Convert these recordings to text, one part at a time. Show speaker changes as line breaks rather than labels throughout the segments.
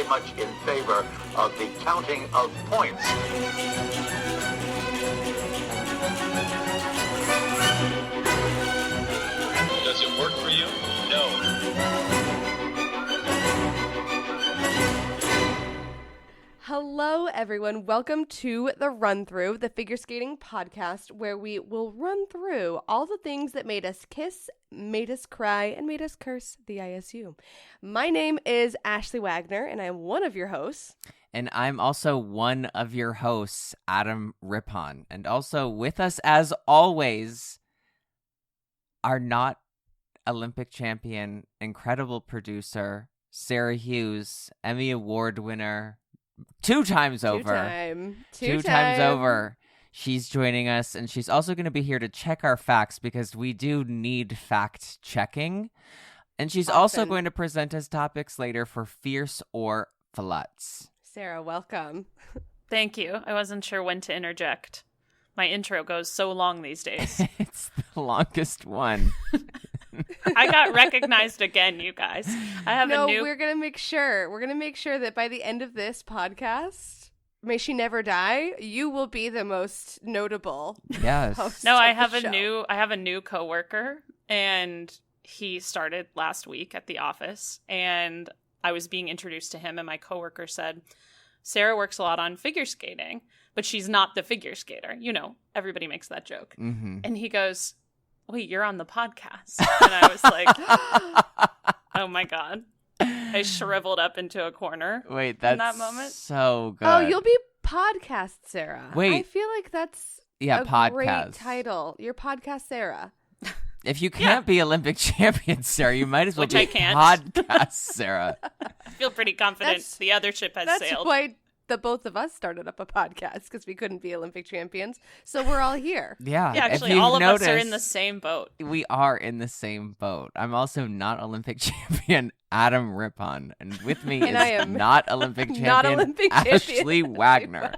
very much in favor of the counting of points.
Does it work for you? No.
Hello, everyone. Welcome to the Run Through, the figure skating podcast, where we will run through all the things that made us kiss, made us cry, and made us curse the ISU. My name is Ashley Wagner, and I'm one of your hosts.
And I'm also one of your hosts, Adam Rippon. And also with us, as always, our not Olympic champion, incredible producer, Sarah Hughes, Emmy Award winner, two times over. Two times over. She's joining us, and she's also going to be here to check our facts because we do need fact checking. And she's also going to present us topics later for Fierce or Flutz.
Sarah, welcome.
Thank you. I wasn't sure when to interject. My intro goes so long these days.
It's the longest one.
I got recognized again, you guys. I have a new...
we're going to make sure. We're going to make sure that by the end of this podcast, may she never die, you will be the most notable.
Yes.
Host
No,
of
I
the
have
show.
a new coworker, and he started last week at the office, and I was being introduced to him, and my coworker said, Sarah works a lot on figure skating, but she's not the figure skater. You know, everybody makes that joke.
Mm-hmm.
And he goes, wait, you're on the podcast. And I was like, oh my God. I shriveled up into a corner.
Wait, that's
in that moment.
so good.
Oh, you'll be podcast Sarah.
Wait.
I feel like that's a
podcast.
great title. You're podcast Sarah.
If you can't be Olympic champion, Sarah, you might as well
Which
be
I can't.
podcast Sarah.
I feel pretty confident the other ship has
That's
sailed.
why the both of us started up a podcast, because we couldn't be Olympic champions. So we're all here.
Yeah.
Yeah,
if
actually,
you've
all of us are in
noticed,
the same boat.
We are in the same boat. I'm also not Olympic champion Adam Rippon. And with me
And
is
I am
not Olympic champion
not Olympic champion
Ashley Wagner.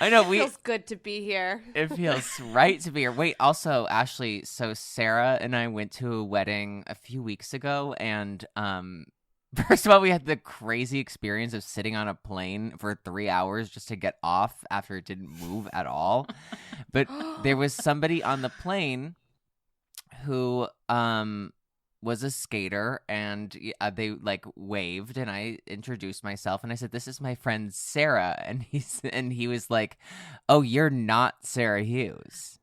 I know
It feels good to be here.
It feels right to be here. Wait, also, Ashley, so Sarah and I went to a wedding a few weeks ago, and first of all, we had the crazy experience of sitting on a plane for 3 hours just to get off after it didn't move at all. But there was somebody on the plane who was a skater, and they like waved, and I introduced myself, and I said, "This is my friend Sarah," and he was like, "Oh, you're not Sarah Hughes."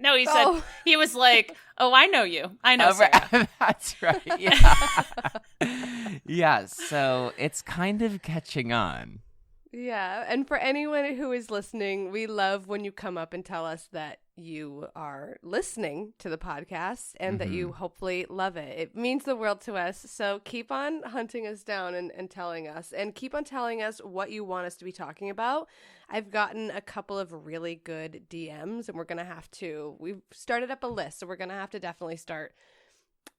No, he was like, oh, I know you. I know Sarah.
That's right. Yeah. Yeah. So it's kind of catching on.
Yeah. And for anyone who is listening, we love when you come up and tell us that you are listening to the podcast and that you hopefully love it. It means the world to us. So keep on hunting us down and telling us, and keep on telling us what you want us to be talking about. I've gotten a couple of really good DMs, and we've started up a list, so we're going to have to definitely start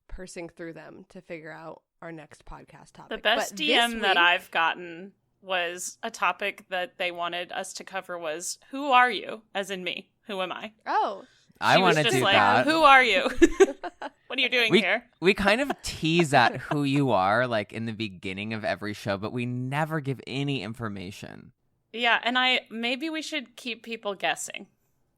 pursing through them to figure out our next podcast topic.
The best
But
DM
this
that
week-
I've gotten was a topic that they wanted us to cover was, who are you? As in me. Who am I?
Oh.
I
She was
want to
just
do
like,
that.
who are you? What are you doing here?
We kind of tease at who you are, like in the beginning of every show, but we never give any information.
Yeah, and maybe we should keep people guessing.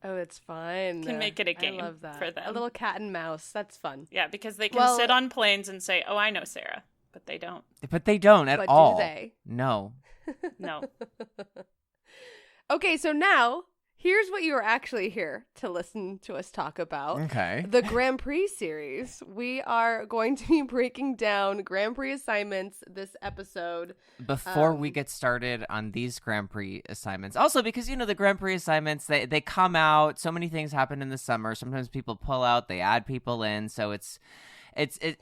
Oh, it's fun.
Can make it a game
I love that.
for them.
A little cat and mouse. That's fun.
Yeah, because they can sit on planes and say, oh, I know Sarah, but they don't.
But they don't at
But
all.
do they?
No.
No.
Okay, so now here's what you are actually here to listen to us talk about.
Okay.
The Grand Prix series. We are going to be breaking down Grand Prix assignments this episode.
Before we get started on these Grand Prix assignments, also because, the Grand Prix assignments, they come out, so many things happen in the summer. Sometimes people pull out, they add people in, so it's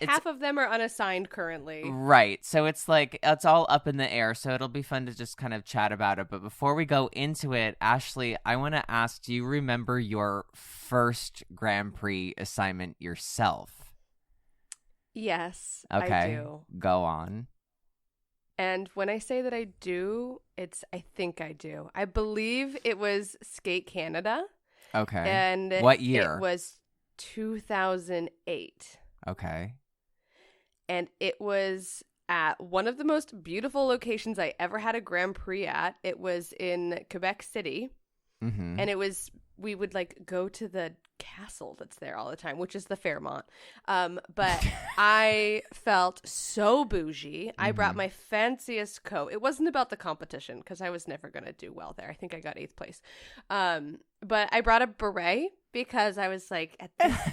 half of them are unassigned currently.
Right. So it's like, it's all up in the air. So it'll be fun to just kind of chat about it. But before we go into it, Ashley, I want to ask, do you remember your first Grand Prix assignment yourself?
Yes,
Okay.
I do.
Go on.
And when I say that I do, I think I do. I believe it was Skate Canada.
Okay.
And
what year?
It was 2008.
Okay.
And it was at one of the most beautiful locations I ever had a Grand Prix at. It was in Quebec City.
Mm-hmm.
And we would like go to the castle that's there all the time, which is the Fairmont. But I felt so bougie. I brought my fanciest coat. It wasn't about the competition because I was never going to do well there. I think I got 8th place. But I brought a beret because I was like,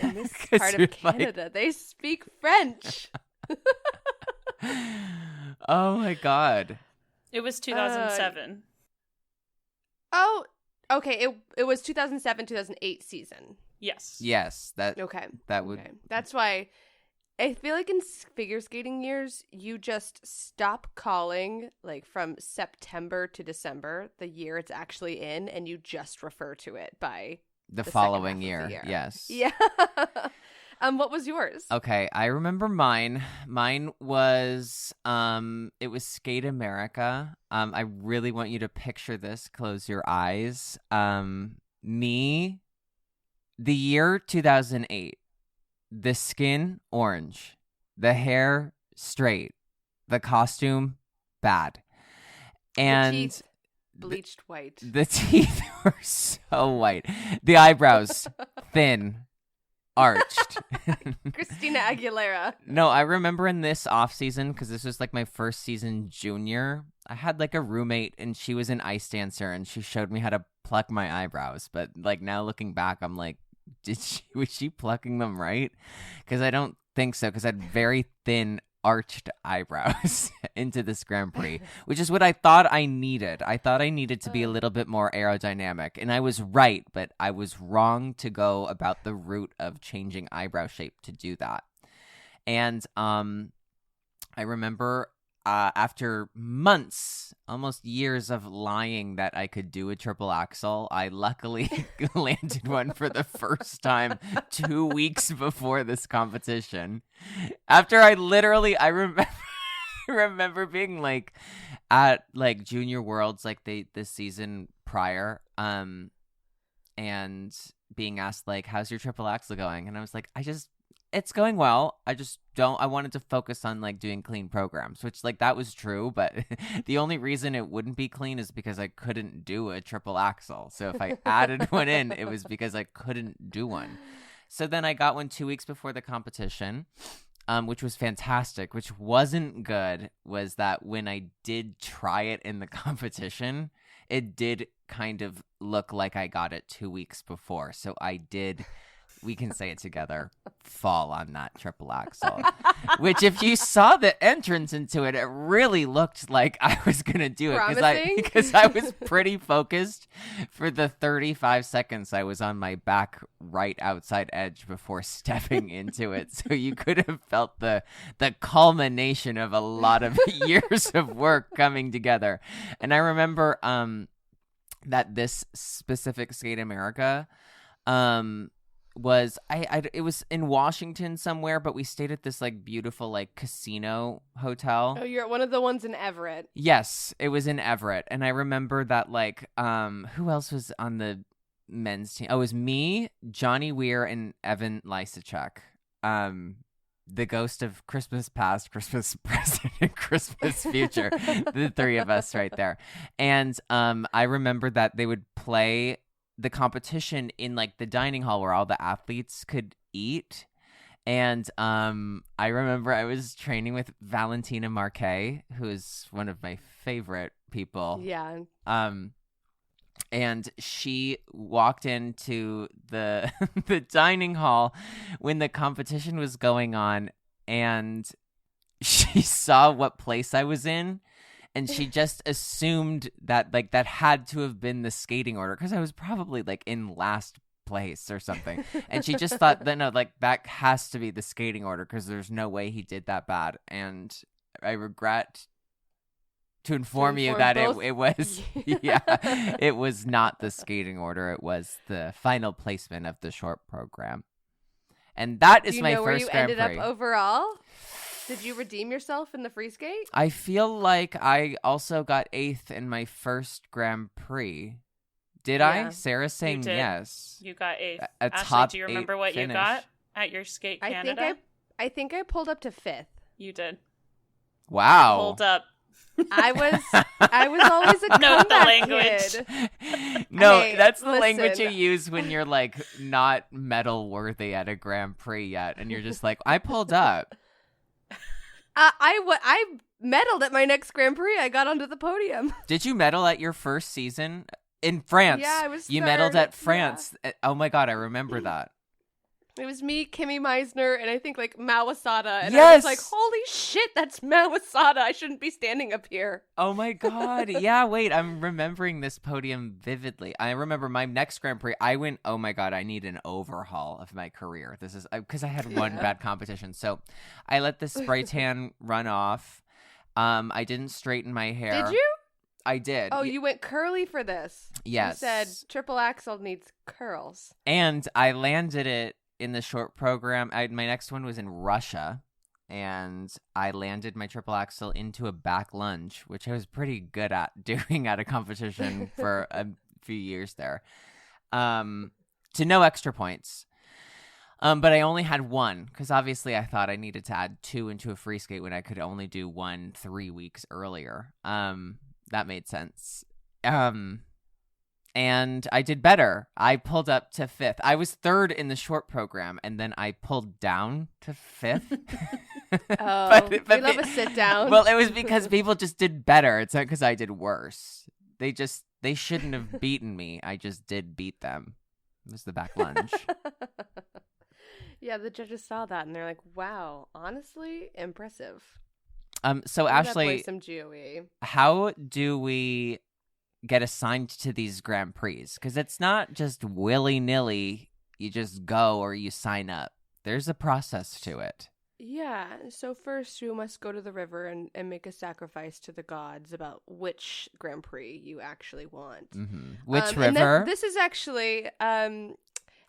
in this part of Canada, they speak French.
Oh my God.
It was 2007.
Oh, okay. It was 2007, 2008 season.
Yes.
Yes, that would.
Okay. That's why I feel like in figure skating years, you just stop calling like from September to December, the year it's actually in, and you just refer to it by
the
second
following
half of
year.
the year.
Yes.
Yeah. What was yours?
Okay, I remember mine. Mine was it was Skate America. I really want you to picture this. Close your eyes. Me, the year 2008. The skin orange, the hair straight, the costume bad. And
the teeth bleached white.
The teeth were so white. The eyebrows thin. Arched.
Christina Aguilera.
No, I remember in this off season, because this was like my first season junior, I had like a roommate and she was an ice dancer and she showed me how to pluck my eyebrows. But like now looking back, I'm like, was she plucking them right? Because I don't think so, because I had very thin arched eyebrows into this Grand Prix, which is what I thought I needed. I thought I needed to be a little bit more aerodynamic, and I was right, but I was wrong to go about the route of changing eyebrow shape to do that. And I remember after months, almost years of lying that I could do a triple axel, I luckily landed one for the first time 2 weeks before this competition. After I remember being like at like Junior Worlds like this season prior, and being asked like, how's your triple axel going? And I was like, it's going well. I wanted to focus on like doing clean programs, which like that was true, but the only reason it wouldn't be clean is because I couldn't do a triple axel. So if I added one in, it was because I couldn't do one. So then I got one 2 weeks before the competition, which was fantastic. Which wasn't good was that when I did try it in the competition, it did kind of look like I got it 2 weeks before. So I did, we can say it together, fall on that triple axel. Which if you saw the entrance into it, it really looked like I was going to do it. Because I was pretty focused for the 35 seconds I was on my back right outside edge before stepping into it. So you could have felt the culmination of a lot of years of work coming together. And I remember that this specific Skate America was it was in Washington somewhere, but we stayed at this like beautiful like casino hotel.
Oh, you're at one of the ones in Everett.
Yes, it was in Everett. And I remember that like who else was on the men's team? Oh, it was me, Johnny Weir, and Evan Lysacek. The ghost of Christmas past, Christmas present, and Christmas future. The three of us right there. And I remember that they would play the competition in like the dining hall where all the athletes could eat. And I remember I was training with Valentina Marquet, who is one of my favorite people.
Yeah.
And she walked into the the dining hall when the competition was going on, and she saw what place I was in. And she just assumed that like that had to have been the skating order because I was probably like in last place or something. And she just thought that no, like that has to be the skating order because there's no way he did that bad. And I regret to inform you that it was it was not the skating order. It was the final placement of the short program. And that is my first Grand Prix.
Do you know where you ended up overall? Did you redeem yourself in the free skate?
I feel like I also got 8th in my first Grand Prix. Did I? Sarah's saying yes.
You got 8th.
A
Ashley,
top
do you remember what
finish.
you got at your Skate Canada?
I think I pulled up to 5th.
You did.
Wow.
Hold up.
I was always a
Note the
comeback
language.
kid.
No,
Hey,
that's the language you
listen.
use when you're like not medal worthy at a Grand Prix yet, and you're just like, I pulled up.
I medaled at my next Grand Prix. I got onto the podium.
Did you medal at your first season in France?
Yeah, I was
You
third.
medaled at
Yeah.
France. Oh my god, I remember that.
It was me, Kimmy Meisner, and I think like Mao Asada. And I
Yes!
was like, holy shit, that's Mao Asada. I shouldn't be standing up here.
Oh my god. Yeah, wait, I'm remembering this podium vividly. I remember my next Grand Prix, I went, oh my god, I need an overhaul of my career. This is because I had one bad competition. So I let the spray tan run off. I didn't straighten my hair.
Did you?
I did.
Oh, you went curly for this.
Yes.
You said triple axel needs curls.
And I landed it in the short program. My next one was in Russia, and I landed my triple axel into a back lunge, which I was pretty good at doing at a competition for a few years there, to no extra points. But I only had one because obviously I thought I needed to add 2 into a free skate when I could only do 1 3 weeks earlier. That made sense. And I did better. I pulled up to 5th. I was 3rd in the short program, and then I pulled down to 5th.
Oh, we love a sit down.
Well, it was because people just did better. It's not because I did worse. They shouldn't have beaten me. I just did beat them. It was the back lunge.
Yeah, the judges saw that, and they're like, wow, honestly, impressive.
So
Give that boy
Ashley,
some GOE.
how do we get assigned to these Grand Prix? Because it's not just willy-nilly, you just go or you sign up. There's a process to it.
Yeah, so first you must go to the river and make a sacrifice to the gods about which Grand Prix you actually want.
Mm-hmm. Which
And then
river?
this is actually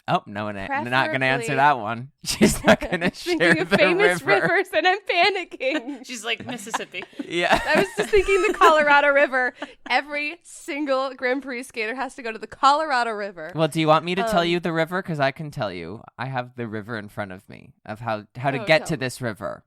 Oh, no, not going to
preferably-
answer that one. She's not going to share
thinking of
the
famous
river.
rivers, and I'm panicking.
She's like, Mississippi.
Yeah.
I was just thinking the Colorado River. Every single Grand Prix skater has to go to the Colorado River.
Well, do you want me to tell
Um,
you the river? Because I can tell you. I have the river in front of me of how to
Oh,
get
tell
to
me.
this river.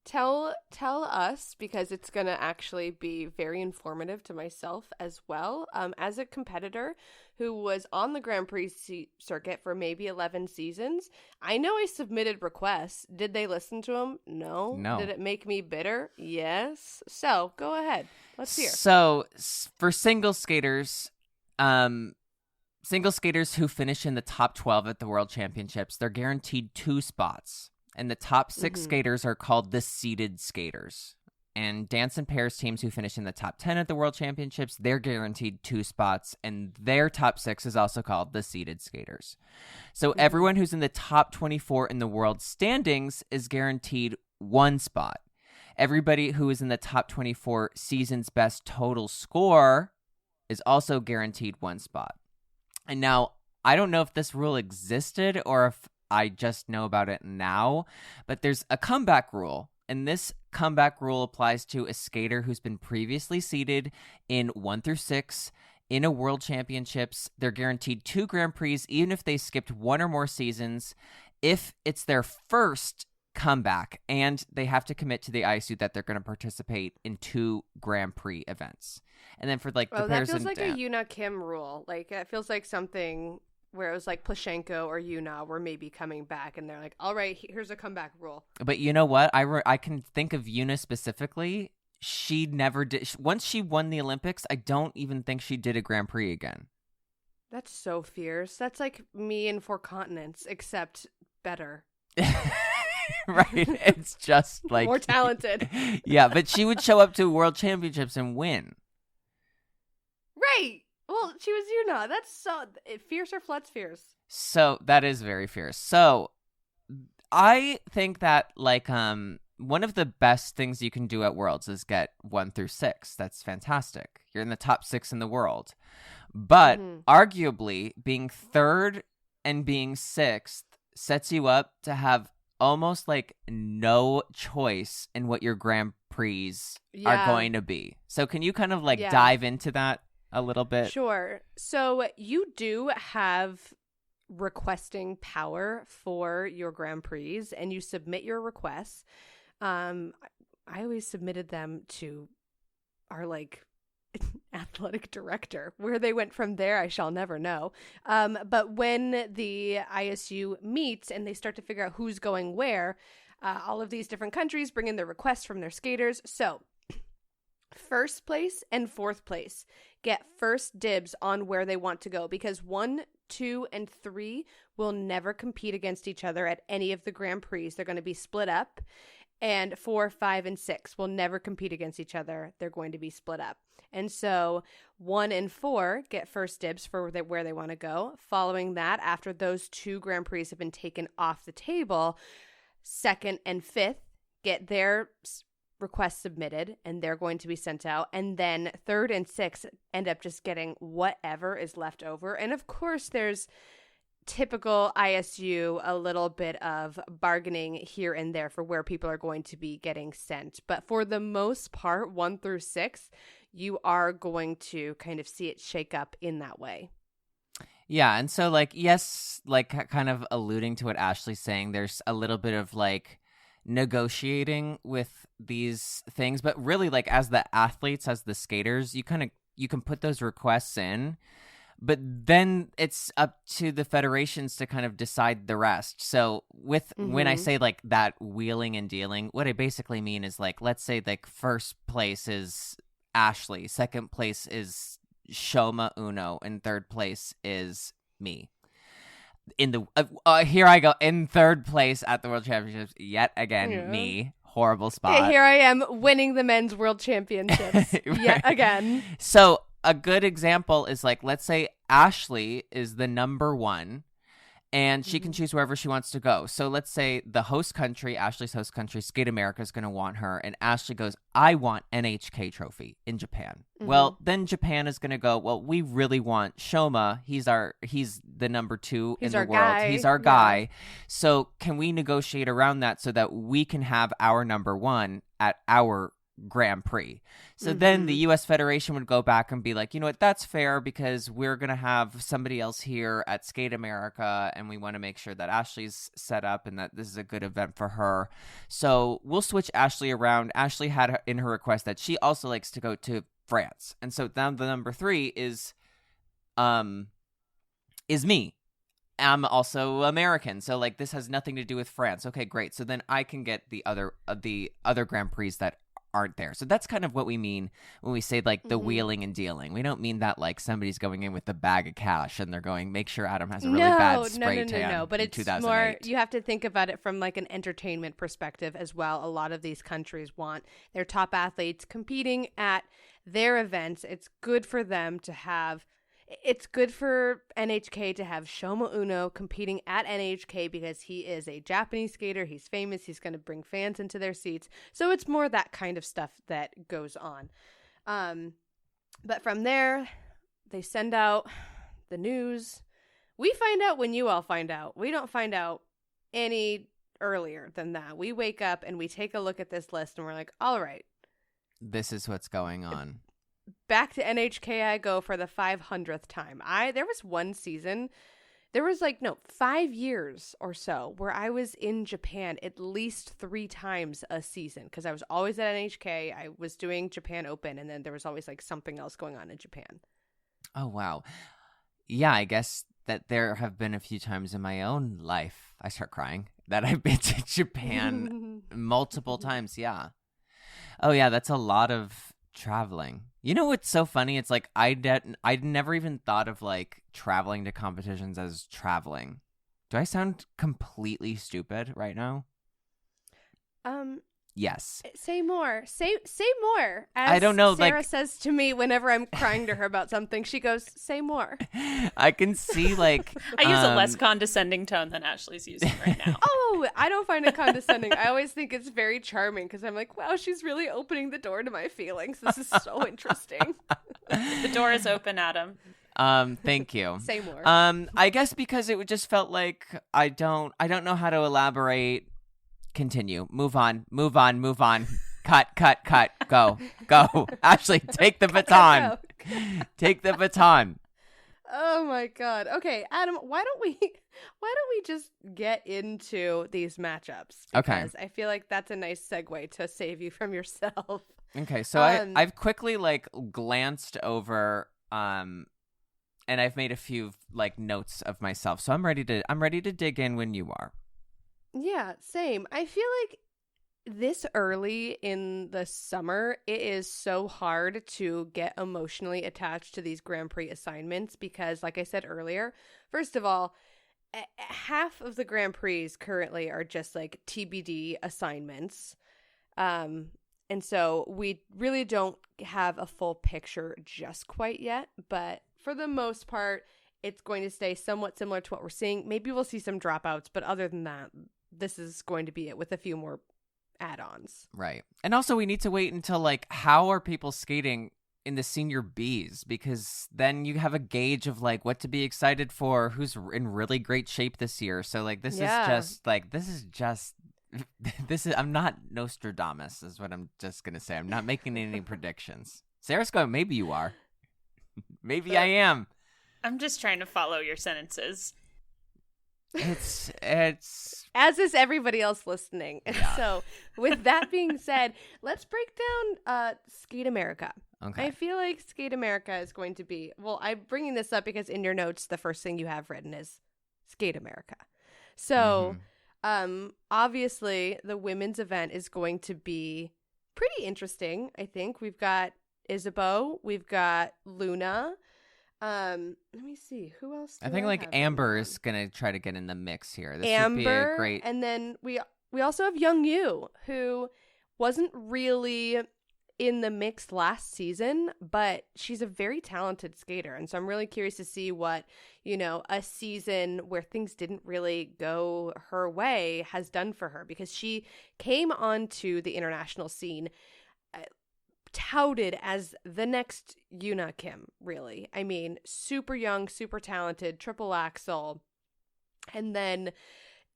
Tell us, because it's going to actually be very informative to myself as well. As a competitor who was on the Grand Prix circuit for maybe 11 seasons, I know I submitted requests. Did they listen to them? No.
No.
Did it make me bitter? Yes. So go ahead. Let's hear.
So for single skaters who finish in the top 12 at the World Championships, they're guaranteed 2 spots. And the top 6 skaters are called the seeded skaters. And dance and pairs teams who finish in the top 10 at the World Championships, they're guaranteed 2 spots. And their top 6 is also called the seeded skaters. So everyone who's in the top 24 in the world standings is guaranteed 1 spot. Everybody who is in the top 24 season's best total score is also guaranteed 1 spot. And now, I don't know if this rule existed or if I just know about it now, but there's a comeback rule, and this comeback rule applies to a skater who's been previously seeded in 1 through 6 in a World Championships. They're guaranteed 2 Grand Prix, even if they skipped 1 or more seasons, if it's their first comeback, and they have to commit to the ISU that they're going to participate in 2 Grand Prix events. And then for like the
Oh, that
pairs
feels
and
like a Yuna Kim rule. Like, it feels like something where it was like Plashenko or Yuna were maybe coming back, and they're like, all right, here's a comeback rule.
But you know what? I can think of Yuna specifically. She never did. Once she won the Olympics, I don't even think she did a Grand Prix again.
That's so fierce. That's like me in 4 continents, except better.
Right? It's just like
More talented.
Yeah, but she would show up to World Championships and win.
Right. Well, she was Yuna. That's so fierce or floods fierce.
So that is very fierce. So I think that like one of the best things you can do at Worlds is get 1 through 6. That's fantastic. You're in the top 6 in the world. But arguably being 3rd and being 6th sets you up to have almost like no choice in what your Grand Prix are going to be. So can you kind of like dive into that a little bit?
Sure. So you do have requesting power for your Grand Prix, and you submit your requests. I always submitted them to our like athletic director. Where they went from there, I shall never know. But when the ISU meets and they start to figure out who's going where, all of these different countries bring in their requests from their skaters. So first place and fourth place get first dibs on where they want to go, because 1, 2, and 3 will never compete against each other at any of the Grand Prix. They're going to be split up. And 4, 5, and 6 will never compete against each other. They're going to be split up. And so 1 and 4 get first dibs for where they want to go. Following that, after those 2 Grand Prix have been taken off the table, 2nd and 5th get their requests submitted, and they're going to be sent out. And then 3rd and 6th end up just getting whatever is left over. And of course, there's typical ISU, a little bit of bargaining here and there for where people are going to be getting sent. But for the most part, 1 through 6, you are going to kind of see it shake up in that way.
Yeah, and so, like, yes, like, kind of alluding to what Ashley's saying, there's a little bit of, like, negotiating with these things. But really, like, as the athletes, as the skaters, you can put those requests in. But then it's up to the federations to kind of decide the rest. So when I say like that wheeling and dealing, what I basically mean is like, let's say like first place is Ashley, second place is Shoma Uno, and third place is me. In the here I go in third place at the World Championships yet again. Me, horrible spot.
Here I am winning the men's World Championships yet again.
So a good example is like, let's say Ashley is the number 1 and she can choose wherever she wants to go. So let's say the host country, Ashley's host country, Skate America, is going to want her. And Ashley goes, I want NHK trophy in Japan. Well, then Japan is going to go, well, we really want Shoma. He's the number 2 in the world.
Guy.
He's our guy. So can we negotiate around that so that we can have our number 1 at our Grand Prix? So then the U.S. Federation would go back and be like, you know what, that's fair because we're going to have somebody else here at Skate America and we want to make sure that Ashley's set up and that this is a good event for her. So we'll switch Ashley around. Ashley had in her request that she also likes to go to France. And so now the number 3 is me. I'm also American. So like this has nothing to do with France. Okay, great. So then I can get the other Grand Prix that aren't there. So that's kind of what we mean when we say like the wheeling and dealing. We don't mean that like somebody's going in with a bag of cash and they're going, make sure Adam has a really bad spray tan.
No. But it's more, you have to think about it from like an entertainment perspective as well. A lot of these countries want their top athletes competing at their events. It's good for them to have, it's good for NHK to have Shoma Uno competing at NHK because he is a Japanese skater. He's famous. He's going to bring fans into their seats. So it's more that kind of stuff that goes on. But from there, they send out the news. We find out when you all find out. We don't find out any earlier than that. We wake up and we take a look at this list and we're like, all right.
This is what's going on.
Back to NHK I go for the 500th time. There was one season, there was 5 years or so where I was in Japan at least 3 times a season because I was always at NHK. I was doing Japan Open, and then there was always something else going on in Japan.
Oh, wow. Yeah, I guess that there have been a few times in my own life, I start crying, that I've been to Japan multiple times. Yeah. Oh, yeah, that's a lot of traveling. You know what's so funny? It's like I'd never even thought of traveling to competitions as traveling. Do I sound completely stupid right now? Yes.
Say more. Say more. As
I don't know.
Sarah says to me whenever I'm crying to her about something, she goes, "Say more."
I can see
I use a less condescending tone than Ashley's using right now.
Oh, I don't find it condescending. I always think it's very charming because I'm like, wow, she's really opening the door to my feelings. This is so interesting.
The door is open, Adam.
Thank you.
Say more.
I guess because it just felt like I don't know how to elaborate. Continue. Move on. Cut. Go. Ashley, take the baton. Take the baton.
Oh my God. Okay, Adam, why don't we just get into these matchups?
Okay.
Because I feel like that's a nice segue to save you from yourself.
Okay, so I've quickly like glanced over and I've made a few like notes of myself. So I'm ready to dig in when you are.
Yeah, same. I feel like this early in the summer, it is so hard to get emotionally attached to these Grand Prix assignments because, like I said earlier, first of all, half of the Grand Prix currently are just like TBD assignments. And so we really don't have a full picture just quite yet. But for the most part, it's going to stay somewhat similar to what we're seeing. Maybe we'll see some dropouts, but other than that, this is going to be it with a few more add-ons.
Right. And also we need to wait until like how are people skating in the senior Bs, because then you have a gauge of like what to be excited for, who's in really great shape this year. So like this is just I'm not Nostradamus is what I'm just going to say. I'm not making any predictions. Sarah's going, maybe you are. Maybe I am.
I'm just trying to follow your sentences.
It's
as is everybody else listening.
Yeah.
So with that being said, let's break down Skate America.
okay.
I feel like Skate America is going to be, well, I'm bringing this up because in your notes, the first thing you have written is Skate America. So obviously the women's event is going to be pretty interesting. I think we've got Isabeau, we've got Luna. Let me see who else.
I think like Amber is gonna try to get in the mix here. This
Amber,
would be a great.
And then we also have Young Yu, who wasn't really in the mix last season, but she's a very talented skater, and so I'm really curious to see what a season where things didn't really go her way has done for her, because she came onto the international scene touted as the next Yuna Kim, really. I mean, super young, super talented, triple axel, and then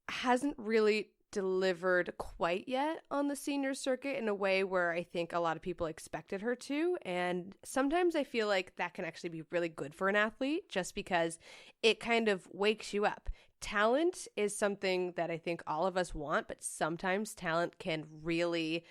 hasn't really delivered quite yet on the senior circuit in a way where I think a lot of people expected her to. And sometimes I feel like that can actually be really good for an athlete, just because it kind of wakes you up. Talent is something that I think all of us want, but sometimes talent can really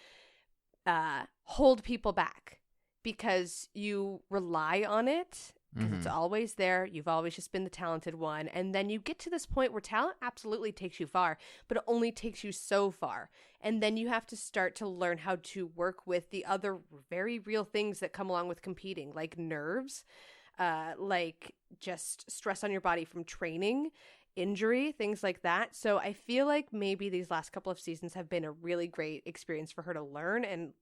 hold people back because you rely on it, because it's always there. You've always just been the talented one. And then you get to this point where talent absolutely takes you far, but it only takes you so far. And then you have to start to learn how to work with the other very real things that come along with competing, like nerves, like just stress on your body from training, injury, things like that. So I feel like maybe these last couple of seasons have been a really great experience for her to learn, and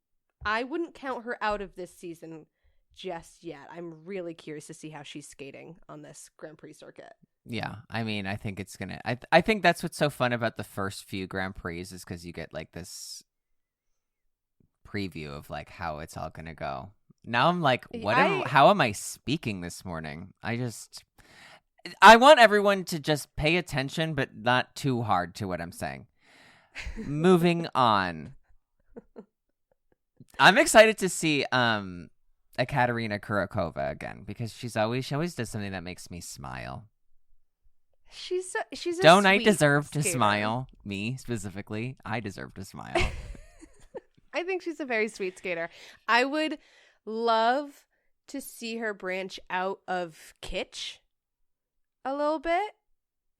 I wouldn't count her out of this season just yet. I'm really curious to see how she's skating on this Grand Prix circuit.
Yeah, I mean, I think it's gonna. I think that's what's so fun about the first few Grand Prix is because you get like this preview of like how it's all gonna go. Now I'm like, how am I speaking this morning? I want everyone to just pay attention, but not too hard to what I'm saying. Moving on. I'm excited to see Ekaterina Kurakova again, because she always does something that makes me smile.
She's a
Don't I
sweet
deserve to
skater.
smile? Me specifically, I deserve to smile.
I think she's a very sweet skater. I would love to see her branch out of kitsch a little bit.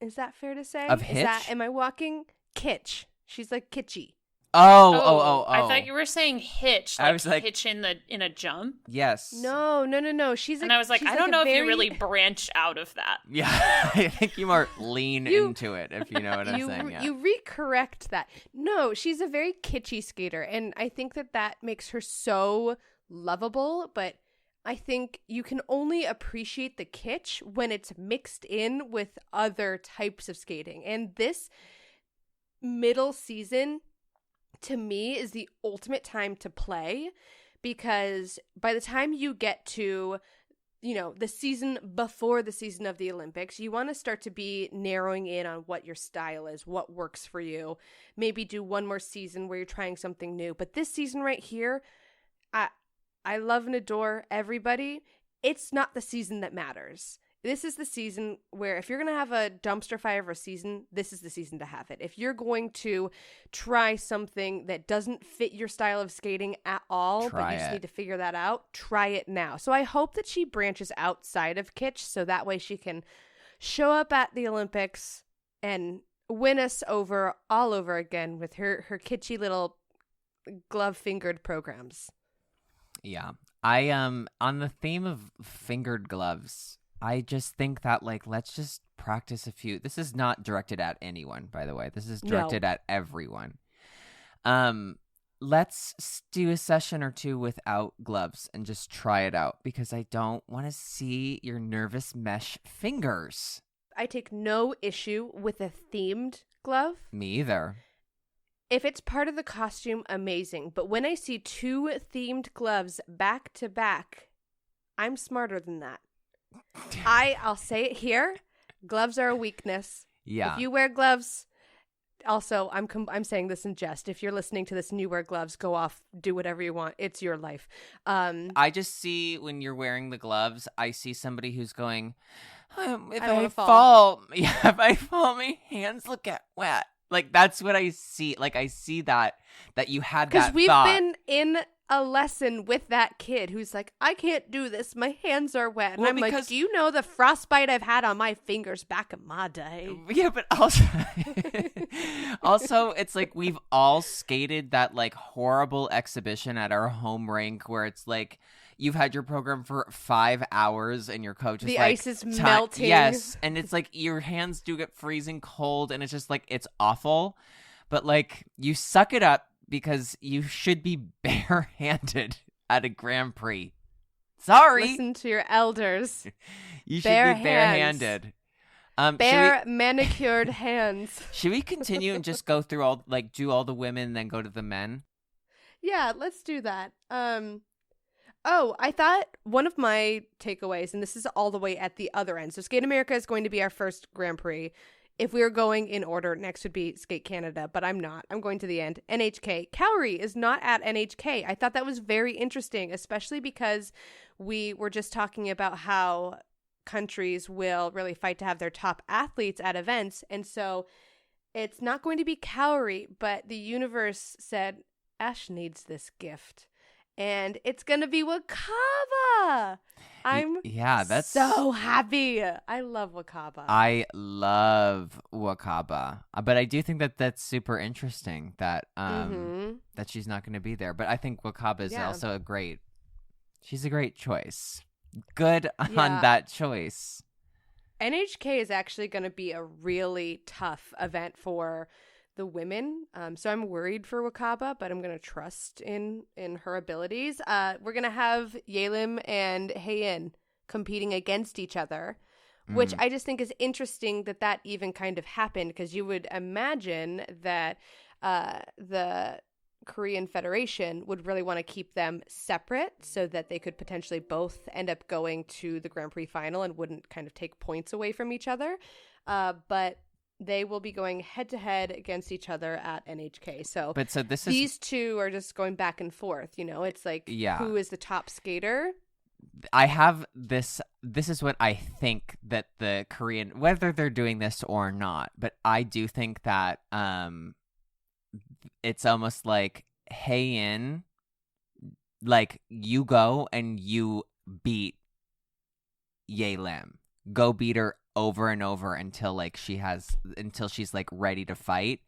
Is that fair to say?
Of hitch?
Am I walking kitsch? She's like kitschy.
Oh.
I thought you were saying hitch. Like
I was like,
hitch in a jump.
Yes.
No.
And I was like, I don't know if you really branch out of that.
Yeah, I think you more lean into it, if you know what I'm saying. Yeah.
You recorrect that. No, she's a very kitschy skater, and I think that makes her so lovable, but I think you can only appreciate the kitsch when it's mixed in with other types of skating. And this middle season, to me, is the ultimate time to play, because by the time you get to, the season before the season of the Olympics, you want to start to be narrowing in on what your style is, what works for you. Maybe do one more season where you're trying something new. But this season right here, I love and adore everybody. It's not the season that matters. this is the season where if you're going to have a dumpster fire of a season, this is the season to have it. If you're going to try something that doesn't fit your style of skating at all, but you just need to figure that out, try it now. So I hope that she branches outside of kitsch so that way she can show up at the Olympics and win us over all over again with her kitschy little glove-fingered programs.
Yeah. I on the theme of fingered gloves, I just think that, like, let's just practice a few. This is not directed at anyone, by the way. This is directed at everyone. Let's do a session or two without gloves and just try it out, because I don't want to see your nervous mesh fingers.
I take no issue with a themed glove.
Me either.
If it's part of the costume, amazing. But when I see 2 themed gloves back to back, I'm smarter than that. I'll say it here. Gloves are a weakness.
Yeah.
If you wear gloves, also, I'm saying this in jest. If you're listening to this and you wear gloves, go off, do whatever you want. It's your life.
I just see when you're wearing the gloves, I see somebody who's going, if I
fall.
if I fall, my hands will get wet. Like, that's what I see. Like, I see that you had that thought.
Because we've been in a lesson with that kid who's like, I can't do this. My hands are wet. And
well,
I'm like, do you know the frostbite I've had on my fingers back in my day?
Yeah, but also, it's like we've all skated that, like, horrible exhibition at our home rink where it's like, you've had your program for 5 hours and your coach is
the
like,
ice is melting.
Yes. And it's like your hands do get freezing cold and it's just like, it's awful. But like, you suck it up because you should be barehanded at a Grand Prix. Sorry.
Listen to your elders.
You should be barehanded.
Manicured hands.
Should we continue and just go through do all the women and then go to the men?
Yeah, let's do that. Oh, I thought one of my takeaways, and this is all the way at the other end. So Skate America is going to be our first Grand Prix. If we were going in order, next would be Skate Canada, but I'm not. I'm going to the end. NHK. Cowrie is not at NHK. I thought that was very interesting, especially because we were just talking about how countries will really fight to have their top athletes at events. And so it's not going to be Cowrie, but the universe said, Ash needs this gift. And it's going to be Wakaba. I'm so happy. I love Wakaba.
I love Wakaba. But I do think that that's super interesting that that she's not going to be there. But I think Wakaba is also she's a great choice. Good on that choice.
NHK is actually going to be a really tough event for the women. So I'm worried for Wakaba, but I'm going to trust in her abilities. We're going to have Yelim and Heian competing against each other, which I just think is interesting that even kind of happened, because you would imagine that the Korean Federation would really want to keep them separate so that they could potentially both end up going to the Grand Prix final and wouldn't kind of take points away from each other. But they will be going head-to-head against each other at NHK. So these two are just going back and forth, you know? It's like, who is the top skater?
I have this is what I think that the Korean, whether they're doing this or not, but I do think that it's almost like, hey, like, you go and you beat Ye Lim. Go beat her over and over until she's like ready to fight.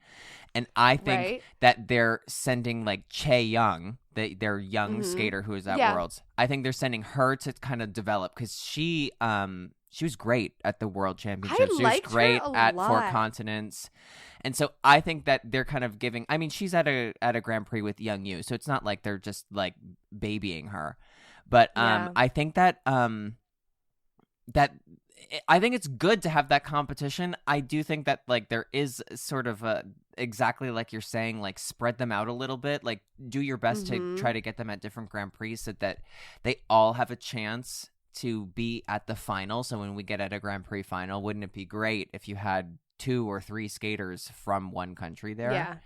And I think that they're sending like Chae Young, their young skater who is at Worlds. I think they're sending her to kind of develop, because she was great at the World Championships. She was great at Four Continents. And so I think that they're kind of giving, I mean, she's at a Grand Prix with Young Yu, so it's not like they're just like babying her. But I think that I think it's good to have that competition. I do think that like there is sort of exactly like you're saying, like, spread them out a little bit, like do your best to try to get them at different Grand Prix so that they all have a chance to be at the final. So when we get at a Grand Prix final, wouldn't it be great if you had 2 or 3 skaters from one country there?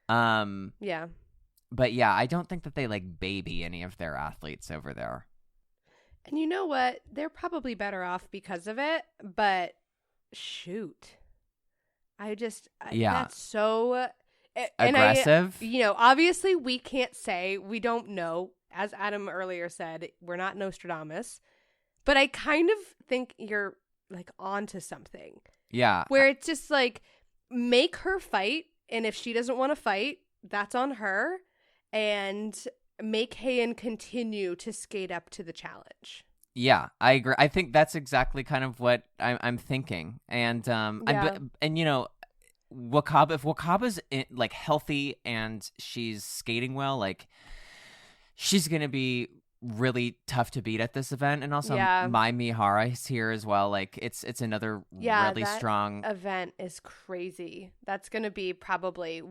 But yeah, I don't think that they like baby any of their athletes over there.
And you know what? They're probably better off because of it, but shoot. That's so
Aggressive.
Obviously we can't say, we don't know. As Adam earlier said, we're not Nostradamus, but I kind of think you're like onto something.
Yeah.
Where it's just like, make her fight, and if she doesn't want to fight, that's on her, and make Heian continue to skate up to the challenge.
Yeah, I agree. I think that's exactly kind of what I'm thinking. And Wakaba, if Wakaba's like healthy and she's skating well, like she's gonna be really tough to beat at this event. And also Mai Mihara is here as well. Like it's another really strong
event. Is crazy. That's gonna be probably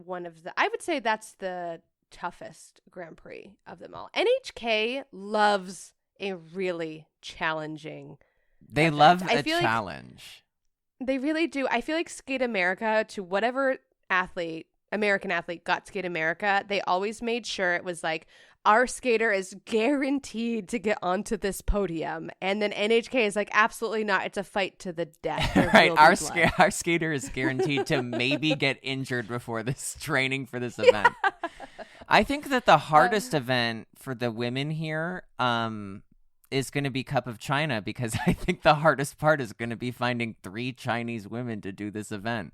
I would say that's the toughest Grand Prix of them all. NHK loves a really challenging
They
event.
love a challenge.
They really do. I feel like Skate America, to whatever American athlete got Skate America, they always made sure it was like, our skater is guaranteed to get onto this podium. And then NHK is like, absolutely not. It's a fight to the death.
Right. Our skater is guaranteed to maybe get injured before this training for this event. I think that the hardest event for the women here is going to be Cup of China, because I think the hardest part is going to be finding 3 Chinese women to do this event.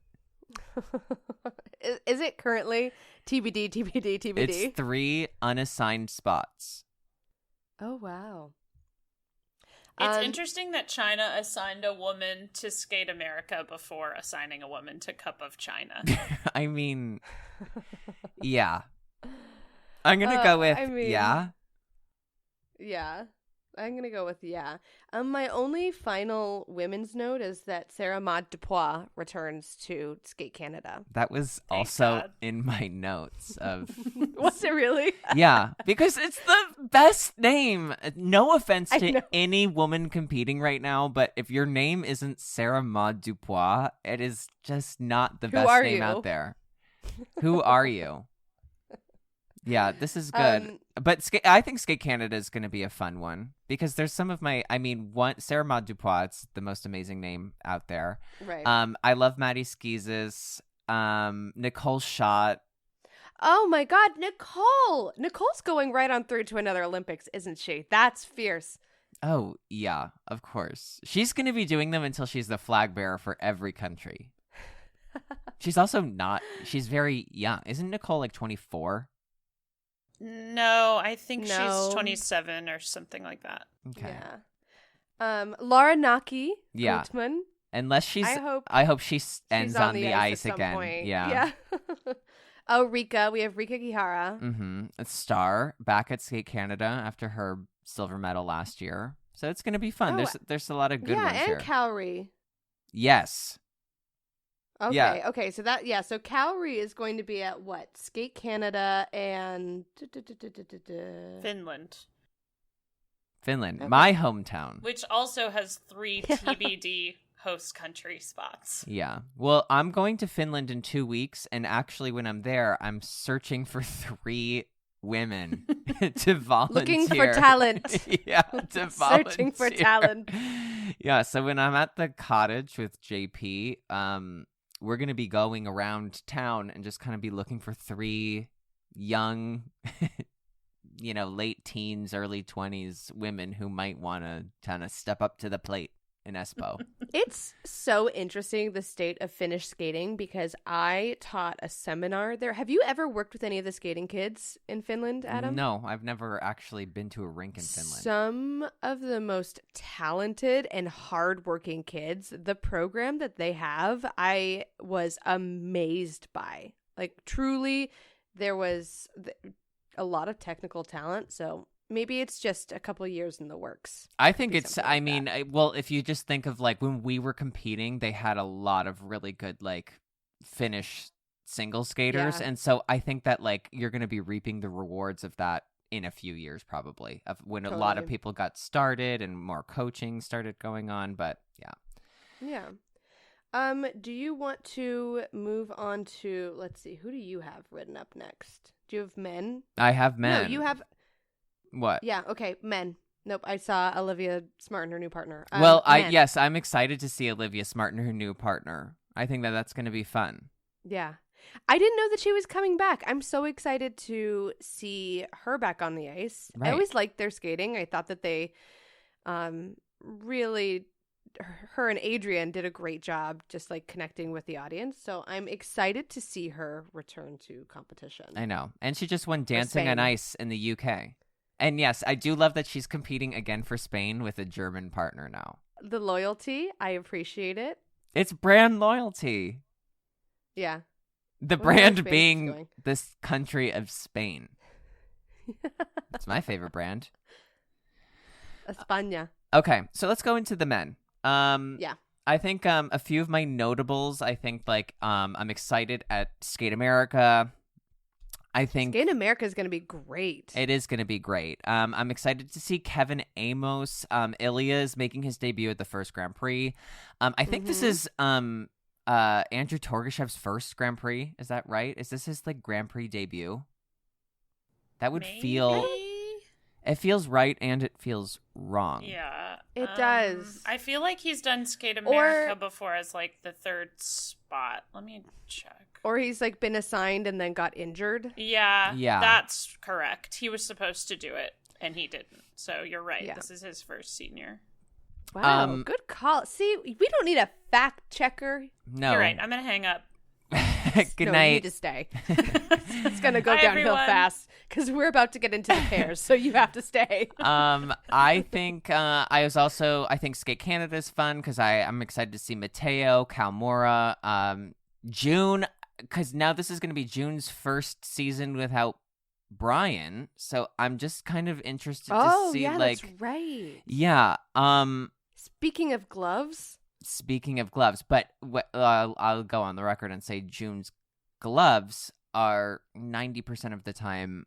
Is it currently TBD, TBD, TBD?
It's 3 unassigned spots.
Oh, wow.
It's interesting that China assigned a woman to Skate America before assigning a woman to Cup of China.
I mean, yeah. I'm going to go with yeah.
Yeah. I'm going to go with yeah. My only final women's note is that Sarah Maud Dupois returns to Skate Canada.
That was also in my notes of...
Was it really?
Yeah, because it's the best name. No offense to any woman competing right now, but if your name isn't Sarah Maud Dupois, it is just not the best name out there. Who are you? Yeah, this is good. But I think Skate Canada is going to be a fun one, because there's some of Sarah Maud Dupois, it's the most amazing name out there.
Right.
I love Maddie Skeezes, Nicole Schott.
Oh my God, Nicole! Nicole's going right on through to another Olympics, isn't she? That's fierce.
Oh, yeah, of course. She's going to be doing them until she's the flag bearer for every country. She's also she's very young. Isn't Nicole like 24?
No, I think she's 27 or something like that.
Okay.
Yeah. Laura Naki.
Yeah.
Gutman.
Unless I hope she ends on the ice again.
Point.
Yeah.
Oh, Rika. We have Rika Kihara.
Mm-hmm. A star back at Skate Canada after her silver medal last year. So it's going to be fun. There's a lot of good ones here.
Yeah, and Cowrie.
Yes.
Okay,
yeah.
Okay, so Cowrie is going to be at what? Skate Canada and...
Finland.
Okay.
My hometown.
Which also has 3 TBD host country spots.
Yeah. Well, I'm going to Finland in 2 weeks, and actually when I'm there, I'm searching for 3 women to volunteer.
Looking for talent.
Yeah, to volunteer.
Searching for talent.
Yeah, so when I'm at the cottage with JP, we're going to be going around town and just kind of be looking for 3 young, late teens, early 20s women who might want to kind of step up to the plate in Espoo.
It's so interesting, the state of Finnish skating, because I taught a seminar there. Have you ever worked with any of the skating kids in Finland, Adam?
No, I've never actually been to a rink in Finland.
Some of the most talented and hardworking kids, the program that they have, I was amazed by. Like, truly, there was a lot of technical talent, so... Maybe it's just a couple years in the works.
I think it's, if you just think of like when we were competing, they had a lot of really good like Finnish single skaters. Yeah. And so I think that like you're going to be reaping the rewards of that in a few years, probably, of when a lot of people got started and more coaching started going on. But yeah.
Yeah. Do you want to move on to, let's see, who do you have written up next? Do you have men?
I have men.
No, you have...
What?
Yeah, okay, men. Nope, I saw Olivia Smart and her new partner.
Well,
men.
yes, I'm excited to see Olivia Smart and her new partner. I think that that's going to be fun.
Yeah. I didn't know that she was coming back. I'm so excited to see her back on the ice.
Right.
I always liked their skating. I thought that they really, her and Adrian did a great job just like connecting with the audience. So I'm excited to see her return to competition.
I know. And she just won Dancing on
Spain.
Ice in the UK. And yes, I do love that she's competing again for Spain with a German partner now.
The loyalty, I appreciate it.
It's brand loyalty.
Yeah.
The
Wonder where
brand
Spain keeps
being
going.
this country of Spain. That's my favorite brand.
España.
Okay, so let's go into the men.
Yeah.
I think a few of my notables, I think like I'm excited at Skate America. I think
Skate America is going to be great.
it is going to be great. I'm excited to see Kevin Amos. Ilya is making his debut at the first Grand Prix. I think this is Andrew Torgashev's first Grand Prix. Is that right? Is this his like Grand Prix debut? That would feel. It feels right and it feels wrong.
Yeah.
It does.
I feel like he's done Skate America before as like the third spot. Let me check.
Or he's like been assigned and then got injured.
Yeah.
Yeah.
That's correct. He was supposed to do it and he didn't. So you're right.
Yeah.
This is his first senior.
Wow, good call. See, we don't need a fact checker.
No.
You're right. I'm going to hang up.
Good
No,
night.
you need to stay. It's going to go
Bye,
downhill
everyone.
fast because we're about to get into the pairs, so you have to stay.
I think I think Skate Canada is fun because I'm excited to see Mateo, Calmora, June, because now this is going to be June's first season without Brian, so I'm just kind of interested to see
yeah,
like
that's right.
yeah.
Speaking of gloves,
Speaking of gloves, but I'll go on the record and say June's gloves are 90% of the time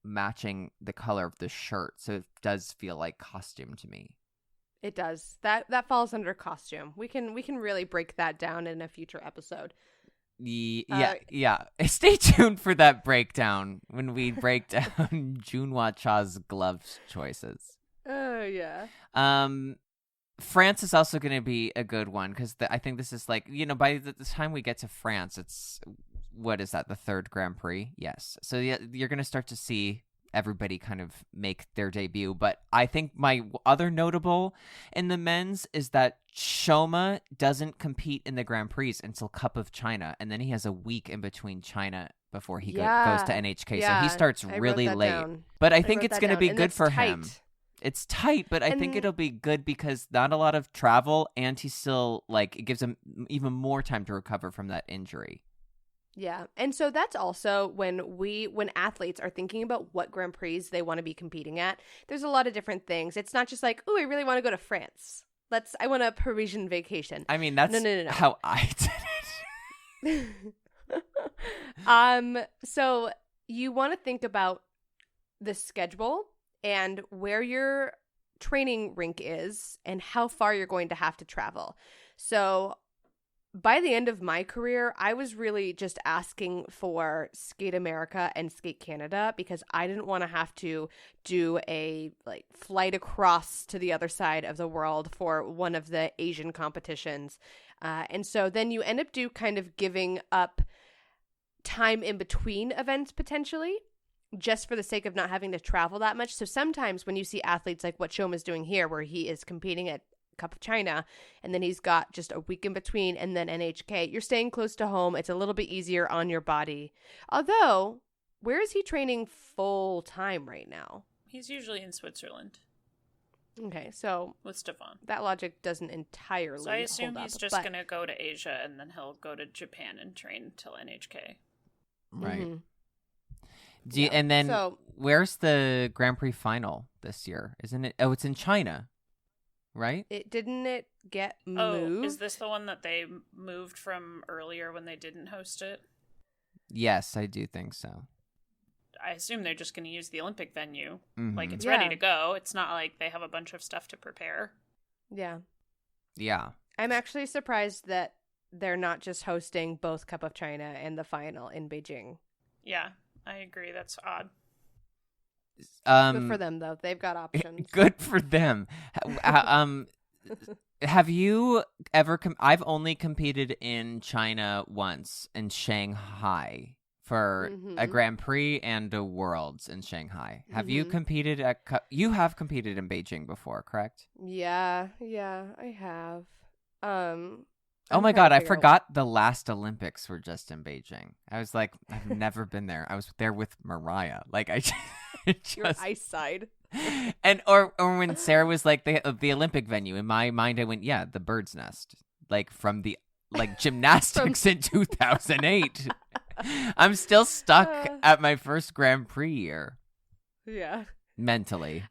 matching the color of the shirt, so it does feel like costume to me.
it does. That falls under costume. We can really break that down in a future episode.
Yeah. Stay tuned for that breakdown when we break down Junhua Cha's gloves choices.
Oh yeah.
France is also going to be a good one because I think this is like, by the time we get to France, it's, what is that, the third Grand Prix? Yes. So you're going to start to see everybody kind of make their debut. But I think my other notable in the men's is that Shoma doesn't compete in the Grand Prix until Cup of China. And then he has a week in between China before he goes to NHK. So he starts
I wrote
really
that
late.
down.
But I
I
think
wrote
it's
that
going to
down,
be
and
good
that's
for
tight.
him. It's tight, but I think
And-
it'll be good because not a lot of travel, and he's still, like, it gives him even more time to recover from that injury.
Yeah. And so that's also when athletes are thinking about what Grand Prix they want to be competing at, there's a lot of different things. It's not just like, oh, I really want to go to France. I want a Parisian vacation.
I mean, that's
No.
how I did it.
So you want to think about the schedule and where your training rink is and how far you're going to have to travel. So by the end of my career, I was really just asking for Skate America and Skate Canada because I didn't want to have to do a flight across to the other side of the world for one of the Asian competitions. And so then you end up kind of giving up time in between events potentially, just for the sake of not having to travel that much. So sometimes when you see athletes like what Shoma's doing here, where he is competing at Cup of China, and then he's got just a week in between and then NHK, you're staying close to home. It's a little bit easier on your body. Although, where is he training full time right now?
He's usually in Switzerland
Okay, so
with Stefan.
that logic doesn't entirely
So I assume
hold
he's
up,
just
but-
going to go to Asia and then he'll go to Japan and train till NHK.
Right.
Mhm.
And then,
So-
where's the Grand Prix final this year? Isn't it? Oh, it's in China, right?
Didn't it get
Oh,
moved?
is this the one that they moved from earlier when they didn't host it?
Yes, I do think so.
I assume they're just going to use the Olympic venue.
Mhm.
Like, it's
Yeah.
ready to go. It's not like they have a bunch of stuff to prepare.
Yeah.
Yeah.
I'm actually surprised that they're not just hosting both Cup of China and the final in Beijing.
Yeah, I agree. That's odd.
Good for them, though. They've got options.
Good for them. Have you ever I've only competed in China once, in Shanghai, for a Grand Prix and a Worlds in Shanghai. Have you competed at you have competed in Beijing before, correct?
Yeah, I have.
Oh my God, I forgot the last Olympics were just in Beijing. I was like, I've never been there. I was there with Mariah. Like, I just...
Your ice side.
And or when Sarah was like the Olympic venue, in my mind I went, yeah, the Bird's Nest, like from the gymnastics in 2008. I'm still stuck at my first Grand Prix year.
Yeah.
Mentally.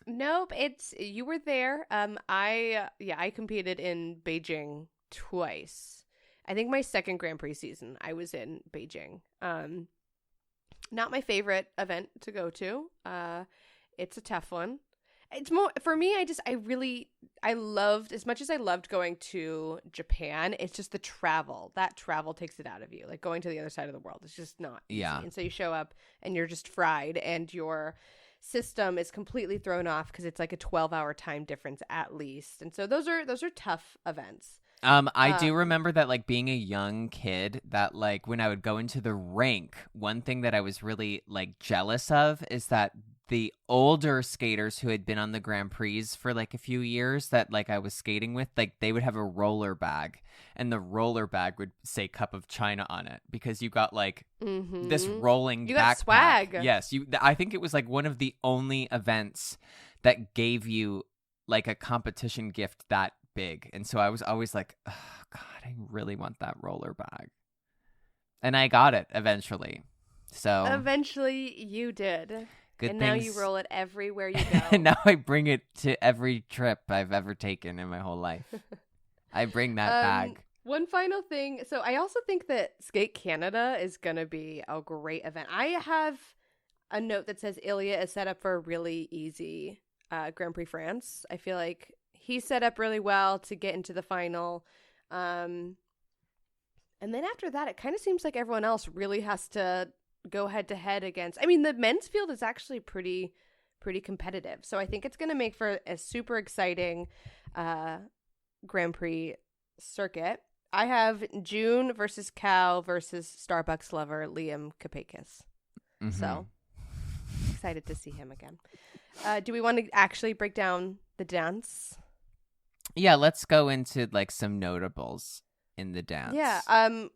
Nope, you were there. I competed in Beijing twice. I think my second Grand Prix season I was in Beijing. Not my favorite event to go to. It's a tough one. It's more for me. I loved, as much as I loved going to Japan, it's just the travel. That travel takes it out of you. Like going to the other side of the world. It's just not easy.
Yeah.
And so you show up and you're just fried, and your system is completely thrown off because it's like a 12-hour time difference at least. And so those are tough events.
I do remember that, like, being a young kid, that, like, when I would go into the rink, one thing that I was really, like, jealous of is that the older skaters who had been on the Grand Prix for, like, a few years that, like, I was skating with, like, they would have a roller bag, and the roller bag would say Cup of China on it because you got, like, this rolling
you
backpack.
got swag.
Yes, I think it was, like, one of the only events that gave you, like, a competition gift that big. And so I was always like, oh, God, I really want that roller bag. And I got it eventually. So
eventually you did.
Good
and
things.
Now you roll it everywhere you go.
And now I bring it to every trip I've ever taken in my whole life. I bring that bag.
One final thing. So I also think that Skate Canada is going to be a great event. I have a note that says Ilya is set up for a really easy Grand Prix France. I feel like he's set up really well to get into the final. And then after that, it kind of seems like everyone else really has to go head to head against. I mean, the men's field is actually pretty competitive. So I think it's going to make for a super exciting Grand Prix circuit. I have June versus Cal versus Starbucks lover Liam Kapakis. So excited to see him again. Do we want to actually break down the dance?
Yeah, let's go into like some notables in the dance.
Yeah,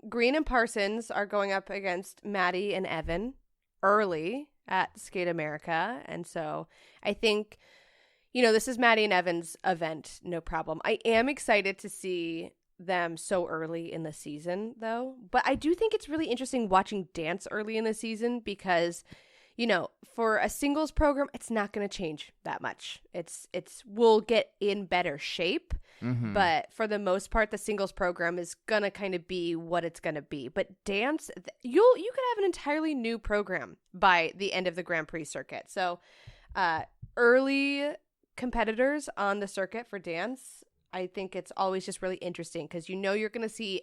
Green and Parsons are going up against Maddie and Evan early at Skate America. And so I think, this is Maddie and Evan's event, no problem. I am excited to see them so early in the season, though. But I do think it's really interesting watching dance early in the season because, for a singles program, it's not going to change that much. We'll get in better shape. But for the most part, the singles program is going to kind of be what it's going to be. But dance, you could have an entirely new program by the end of the Grand Prix circuit. So early competitors on the circuit for dance, I think it's always just really interesting because you're going to see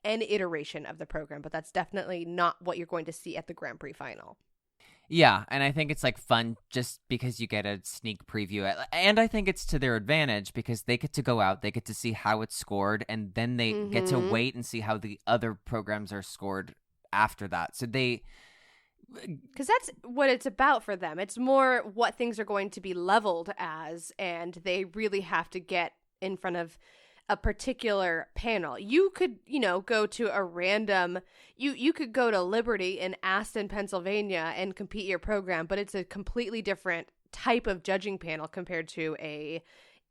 an iteration of the program, but that's definitely not what you're going to see at the Grand Prix final.
Yeah, and I think it's like fun just because you get a sneak preview. And I think it's to their advantage because they get to go out, they get to see how it's scored, and then they get to wait and see how the other programs are scored after that. So because that's what it's about for them. It's more what things are going to be leveled as, and they really have to get in front of a particular panel. You could, go to a random, you could go to Liberty in Aston, Pennsylvania and compete your program, but it's a completely different type of judging panel compared to a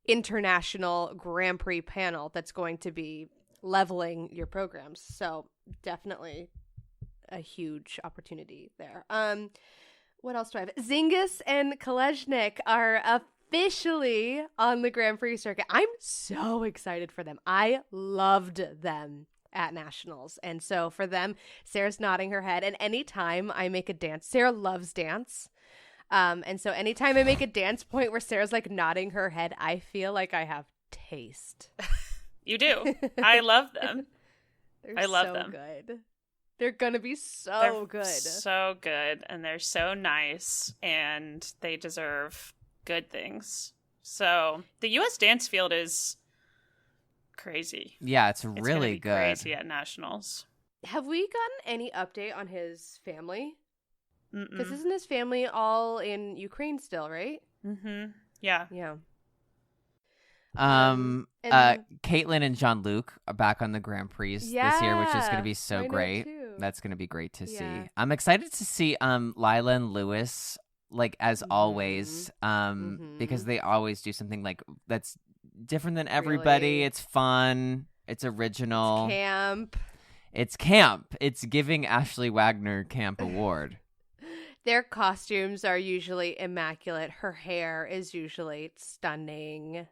international Grand Prix panel that's going to be leveling your programs. So definitely a huge opportunity there. What else do I have? Zingis and Kolesnik are officially on the Grand Prix circuit. I'm so excited for them. I loved them at Nationals. And so for them, Sarah's nodding her head. And anytime I make a dance, Sarah loves dance. And so anytime I make a dance point where Sarah's like nodding her head, I feel like I have taste.
You do. I love them.
They're
I love
so
them.
Good. They're gonna be so
They're
good.
So good, and they're so nice, and they deserve good things. So the U.S. dance field is crazy.
Yeah, it's
It's
really
gonna be
good.
crazy at nationals.
Have we gotten any update on his family? Because
Mm-mm.
isn't his family all in Ukraine still, right?
Mm-hmm. Yeah.
Yeah.
And
and-
Caitlin and Jean-Luc are back on the Grand Prix this year, which is going to be
I
so
know
great.
too.
That's going to be great to
Yeah.
see. I'm excited to see Lila and Lewis, like as always, because they always do something like that's different than everybody.
Really?
It's fun. It's original.
Camp.
It's camp. It's giving Ashley Wagner Camp Award.
Their costumes are usually immaculate. Her hair is usually stunning.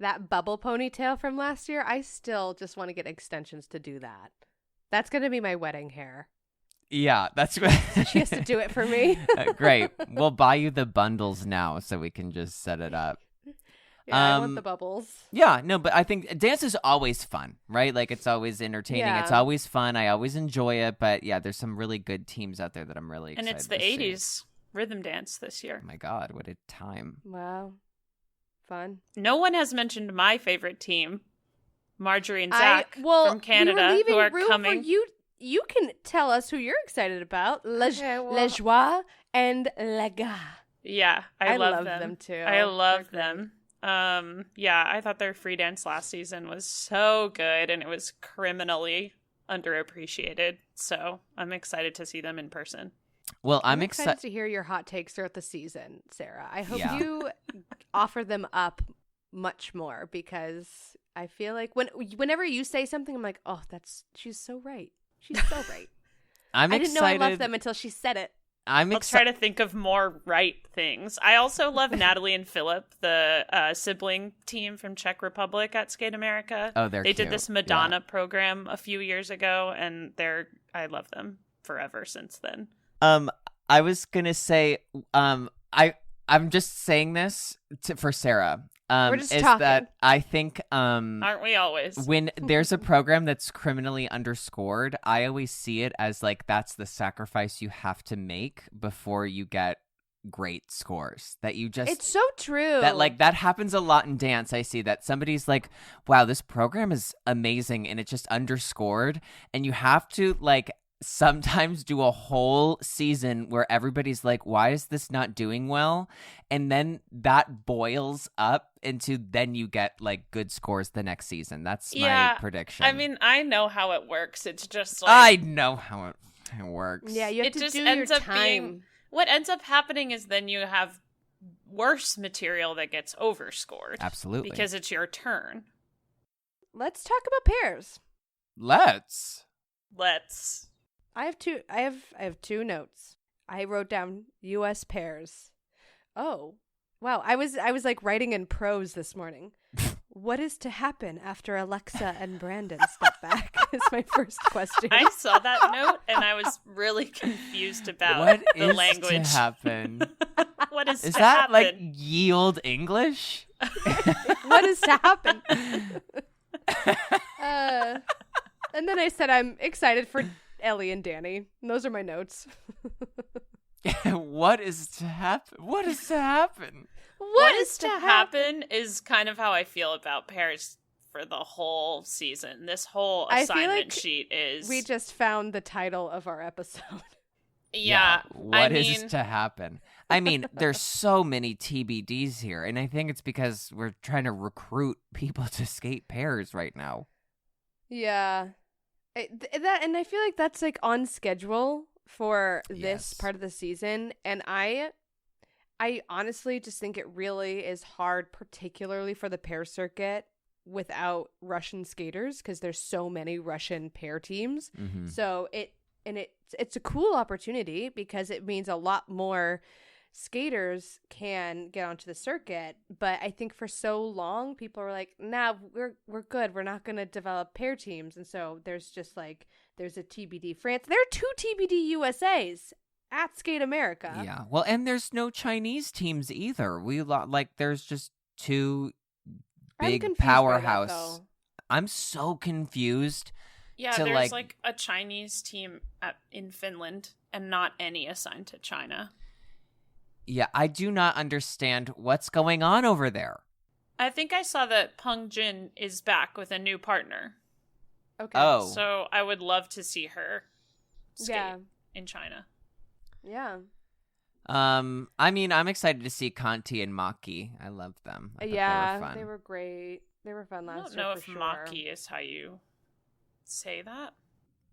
That bubble ponytail from last year, I still just want to get extensions to do that. That's going to be my wedding hair.
Yeah, that's what
She has to do it for me.
Great. We'll buy you the bundles now so we can just set it up.
Yeah, I want the bubbles.
Yeah, no, but I think dance is always fun, right? Like it's always entertaining.
Yeah.
It's always fun. I always enjoy it. But yeah, there's some really good teams out there that I'm really excited
And it's the
to see.
80s rhythm dance this year.
Oh my God, what a time.
Wow. Fun.
No one has mentioned my favorite team, Marjorie and Zach
well,
from Canada,
we were leaving
who are
room
coming.
For you. You can tell us who you're excited about. Les Joie and La Gare.
Yeah, I love them
too.
I love
They're
them. Yeah, I thought their free dance last season was so good, and it was criminally underappreciated. So I'm excited to see them in person.
Well,
I'm
I'm
excited to hear your hot takes throughout the season, Sarah. I hope
Yeah.
you offer them up much more because I feel like whenever you say something, I'm like, oh, she's so right. She's so right.
I'm
I didn't
excited.
know I loved them until she said it.
I'm
I'll try
excited.
to think of more right things. I also love Natalie and Philip, the sibling team from Czech Republic at Skate America.
Oh, they're
They did
cute.
this Madonna program a few years ago, and I love them forever since then.
I was gonna say, I'm just saying this for Sarah.
We're just
is
talking.
that I think
Aren't we always?
when there's a program that's criminally underscored, I always see it as like that's the sacrifice you have to make before you get great scores. That you just
It's so true.
that happens a lot in dance. I see that somebody's like, wow, this program is amazing, and it's just underscored, and you have to like sometimes do a whole season where everybody's like, why is this not doing well? And then that boils up into then you get like good scores the next season. That's my prediction.
I mean, I know how it works. It's just like
I know how it works.
Yeah, you have
it
to
just
do
ends
your
up
time.
being what ends up happening is then you have worse material that gets overscored.
Absolutely.
Because it's your turn.
Let's talk about pairs.
Let's.
I have two notes. I wrote down U.S. pairs. Oh, wow! I was like writing in prose this morning. What is to happen after Alexa and Brandon step back? Is my first question.
I saw that note and I was really confused about
What
the
is
language.
to happen?
What is
Is
to
that
happen?
like yield English?
What is to happen? And then I said I'm excited for Ellie and Danny. And those are my notes.
What is to happen? What is to happen?
What is to happen is kind of how I feel about pairs for the whole season. This whole
I feel
assignment
like
sheet is
We just found the title of our episode.
yeah.
What
I
is
mean,
to happen? I mean, there's so many TBDs here, and I think it's because we're trying to recruit people to skate pairs right now.
Yeah. And I feel like that's like on schedule for this
Yes.
part of the season, and I honestly just think it really is hard, particularly for the pair circuit without Russian skaters, because there's so many Russian pair teams.
Mm-hmm.
So it's a cool opportunity because it means a lot more skaters can get onto the circuit. But I think for so long people were like, nah, we're good, we're not going to develop pair teams. And so there's just like there's a TBD France, there are 2 TBD USAs at Skate America.
Yeah. Well, and there's no Chinese teams either. There's just 2
I'm
big
confused by that,
powerhouse.
though.
I'm so confused
Yeah,
to
there's like a Chinese team in Finland and not any assigned to China.
Yeah, I do not understand what's going on over there.
I think I saw that Peng Jin is back with a new partner.
Okay.
Oh.
So I would love to see her skate
Yeah.
in China.
Yeah.
I mean, I'm excited to see Conti and Maki. I loved them. I thought
Yeah,
they were fun.
they were great. They were fun
I
last
don't know
year
if
for sure.
Maki is how you say that.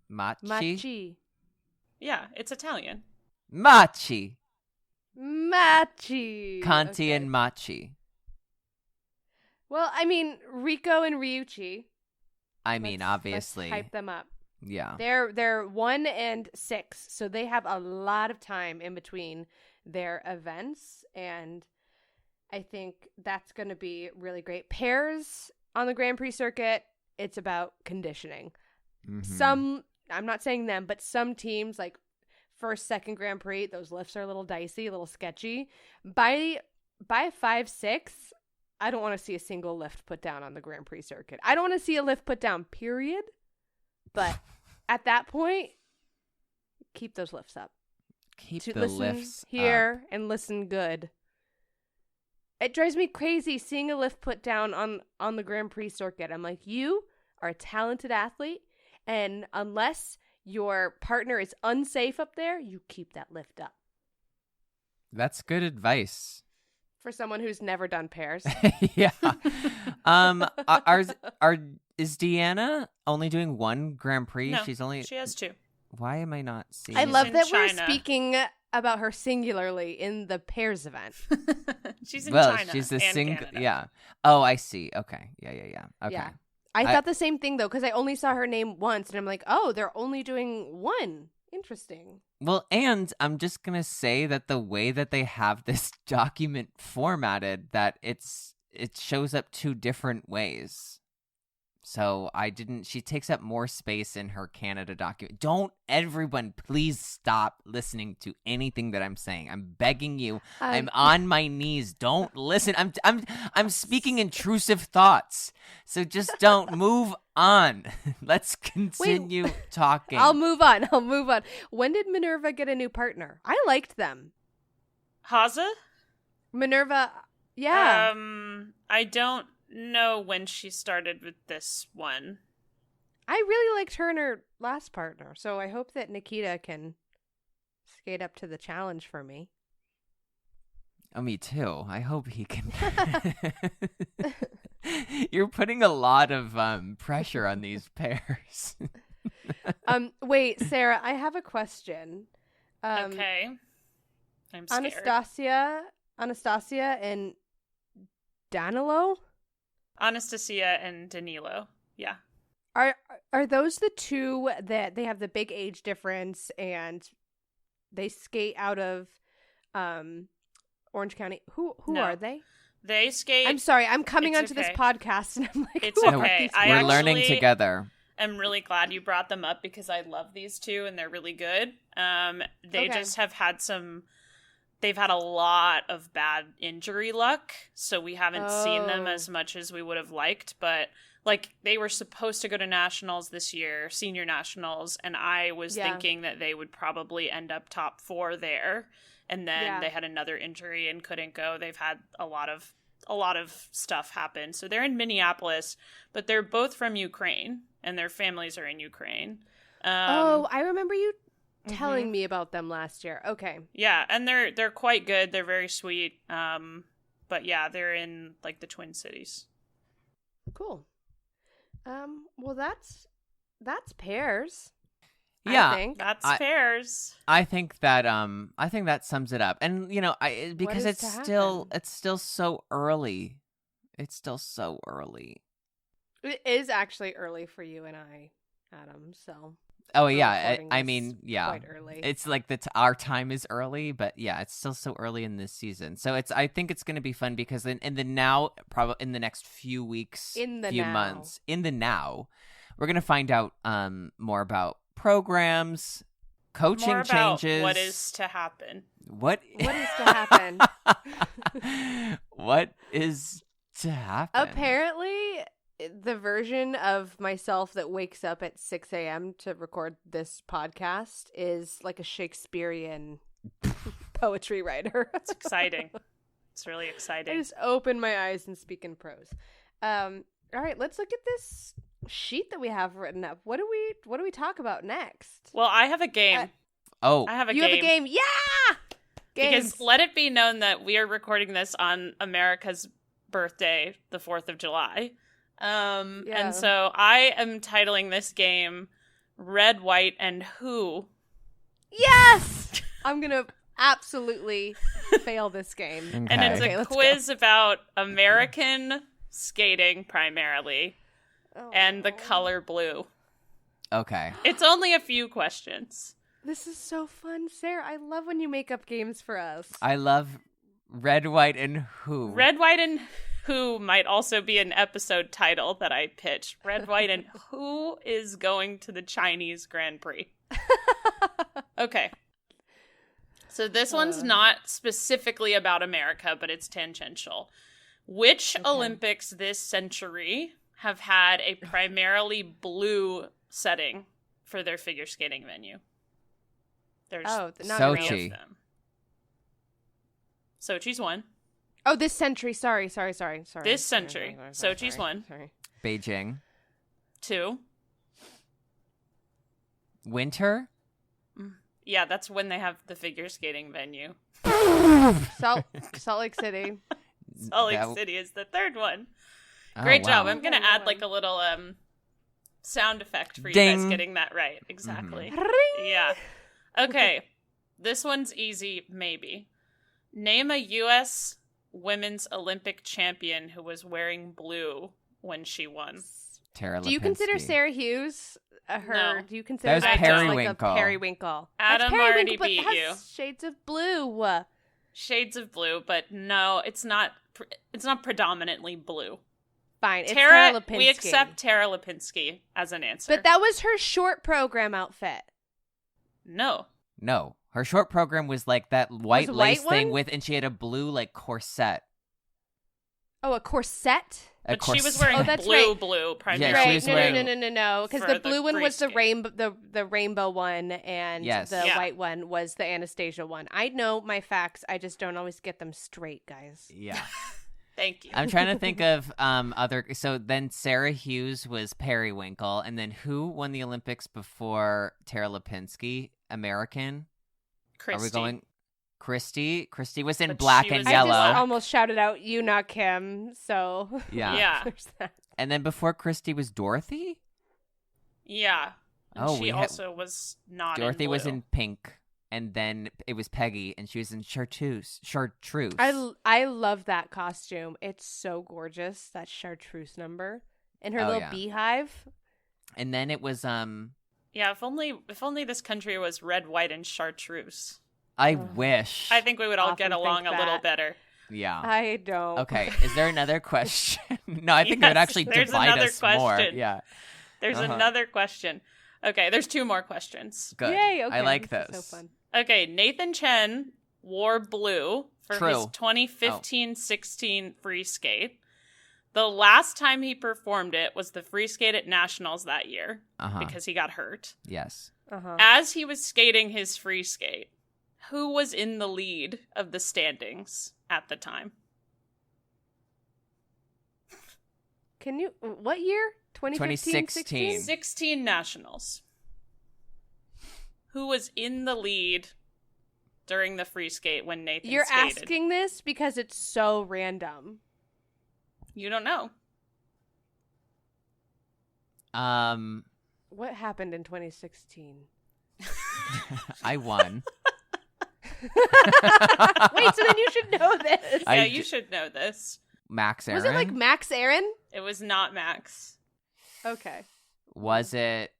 Machi?
Machi.
Yeah, it's Italian.
Machi.
Machi.
Conti
Okay.
and Machi.
Well, I mean, Rico and Ryuichi.
I mean, obviously.
Let's hype them up.
Yeah.
They're 1 and 6, so they have a lot of time in between their events, and I think that's going to be really great. Pairs on the Grand Prix circuit, it's about conditioning.
Mhm.
I'm not saying them, but some teams like first, second Grand Prix, those lifts are a little dicey, a little sketchy. By 5-6, I don't want to see a single lift put down on the Grand Prix circuit. I don't want to see a lift put down, period. But at that point, keep those lifts up.
Keep
To
the
listen
lifts
here and listen good. It drives me crazy seeing a lift put down on the Grand Prix circuit. I'm like, you are a talented athlete, and unless your partner is unsafe up there, you keep that lift up.
That's good advice.
For someone who's never done pairs.
Yeah. Is Deanna only doing one Grand Prix?
No,
She's only.
she has 2.
Why am I not seeing?
I
it?
love
in
that we're
China.
speaking about her singularly in the pairs event.
She's in
Well,
China
she's the
and
single.
Canada.
Yeah. Oh, I see. Okay. Yeah. Okay.
Yeah. I thought the same thing, though, because I only saw her name once, and I'm like, oh, they're only doing one. Interesting.
Well, and I'm just gonna say that the way that they have this document formatted, that it shows up 2 different ways. So she takes up more space in her Canada document. Don't everyone please stop listening to anything that I'm saying. I'm begging you. I'm on my knees. Don't listen. I'm speaking intrusive thoughts. So just don't move on. Let's continue talking.
I'll move on. When did Minerva get a new partner? I liked them.
Haza?
Minerva, yeah.
I don't know when she started with this one.
I really liked her and her last partner, so I hope that Nikita can skate up to the challenge for me.
Oh, me too. I hope he can. You're putting a lot of pressure on these pairs.
Wait, Sarah, I have a question.
Okay. I'm scared.
Anastasia and Danilo?
Anastasia and Danilo. Yeah.
Are those the 2 that they have the big age difference and they skate out of Orange County? Who
No.
are they?
They skate.
I'm sorry, I'm coming
It's
onto this
okay.
podcast and I'm like,
It's
who are
okay.
these
I
We're
people?
learning
actually-
together.
I'm really glad you brought them up because I love these 2 and they're really good. They
Okay.
just have had they've had a lot of bad injury luck, so we haven't seen them
Oh.
as much as we would have liked, but like they were supposed to go to nationals this year, senior nationals, and I was
Yeah.
thinking that they would probably end up top 4 there, and then
Yeah.
they had another injury and couldn't go. They've had a lot of stuff happen. So they're in Minneapolis, but they're both from Ukraine and their families are in Ukraine.
I remember you telling
mhm.
me about them last year. Okay.
Yeah, and they're quite good. They're very sweet. But yeah, they're in like the Twin Cities.
Cool. Well, that's pairs.
Yeah.
I think.
That's
I-
pairs.
I think that sums it up. And because
is
it's
to
still
happen?
it's still so early. It's still so early.
It is actually early for you and I, Adam. So.
Oh
we're
yeah,
recording
I
this
mean, yeah.
Quite early.
It's like our time is early, but yeah, it's still so early in this season. So I think it's going to be fun because in the next few weeks,
In the
few
now.
months, we're going to find out more about programs, coaching
More about
changes.
what is to happen.
What
is to happen?
What is to happen?
Apparently, the version of myself that wakes up at 6 a.m. to record this podcast is like a Shakespearean poetry writer.
It's exciting. It's really
I
exciting.
just open my eyes and speak in prose. All right, let's look at this sheet that we have written up. What do we talk about next?
Well, I have a game.
Oh,
I have a
You
game.
have a game. Yeah! Games.
Because let it be known that we are recording this on America's birthday, the 4th of July.
Yeah.
And so I am titling this game Red, White, and Who.
Yes! I'm going to absolutely fail this game.
Okay.
And it's
Okay,
a
let's
quiz about American skating primarily
Oh.
and the color blue.
okay.
It's only a few questions.
This is so fun, Sarah. I love when you make up games for us.
I love Red, White, and Who.
Red, White, and Who might also be an episode title that I pitched. Red, White, and Who is going to the Chinese Grand Prix? Okay. So this one's not specifically about America, but it's tangential. Which Olympics this century have had a primarily blue setting for their figure skating venue? There's
not
Sochi.
three of them. Sochi's one.
Oh, this century. Sorry.
This century. Sochi's one.
Sorry.
Beijing.
2.
Winter.
Yeah, that's when they have the figure skating venue.
Salt Lake City.
Salt Lake
That-
City is the 3rd one.
Oh,
Great
wow.
job. I'm going to
Okay,
add
well.
like a little sound effect for you
Ding.
guys getting that right. Exactly.
Ring!
Yeah. Okay. This one's easy, maybe. Name a U.S. women's Olympic champion who was wearing blue when she won.
Tara
Do you consider
Lipinski.
Sarah Hughes her?
No.
Do you consider
That was
just like
Periwinkle.
a periwinkle?
Adam
That's
already
periwinkle, but
beat
it has
you.
Shades of blue.
Shades of blue, but no, it's not predominantly blue.
Fine. It's Tara Lipinski.
We accept Tara Lipinski as an answer.
But that was her short program outfit.
No.
No, her short program was like that white
Was
lace
white
thing
one?
with, and she had a blue like corset.
Oh, a corset?
A
But she was
corset.
wearing
Oh, that's
blue,
right.
blue primarily.
Yeah, she
Right.
was
No,
wearing-
no. Because
for
the
the
blue one
free
was the
skate.
rainbow, the rainbow one, and
Yes.
the
Yeah.
white one was the Anastasia one. I know my facts. I just don't always get them straight, guys.
Yeah.
Thank you.
I'm trying to think of other. So then Sarah Hughes was Periwinkle, and then who won the Olympics before Tara Lipinski? American.
Christy.
Are we going? Christy. Christy was in
But
black
she
and
was
I
yellow.
just almost shouted out "you, not Kim." So
Yeah.
Yeah.
there's that.
And then before Christy was Dorothy.
Yeah. And
Oh,
she
we had-
also was not
Dorothy
in
was
blue.
in pink, and then it was Peggy, and she was in chartreuse. Chartreuse.
I love that costume. It's so gorgeous. That chartreuse number and her
Oh,
little
yeah.
beehive.
And then it was
Yeah, if only this country was red, white, and chartreuse.
I wish.
I think we would all
Often
get along
think
a little
that.
better.
Yeah.
I don't.
Okay. Is there another question? No, I think it would
Yes,
actually
there's
divide
another
us more.
question.
Yeah.
There's
Uh-huh.
another question. Okay, there's 2 more questions.
Good.
Yay! Okay,
I like
this
those.
is so fun.
Okay, Nathan Chen wore blue for
True.
his 2015-16 free skate. The last time he performed it was the free skate at Nationals that year
Uh-huh.
because he got hurt.
Yes.
Uh-huh.
As he was skating his free skate, who was in the lead of the standings at the time?
Can you? What year? 2015,
2016.
16 Nationals. Who was in the lead during the free skate when Nathan
You're
skated?
asking this because it's so random.
You don't know.
What happened in 2016?
I won.
Wait, so then you should know this.
I
Yeah,
d-
you should know this.
Max Aaron.
Was it like Max Aaron?
It was not Max.
Okay.
Was it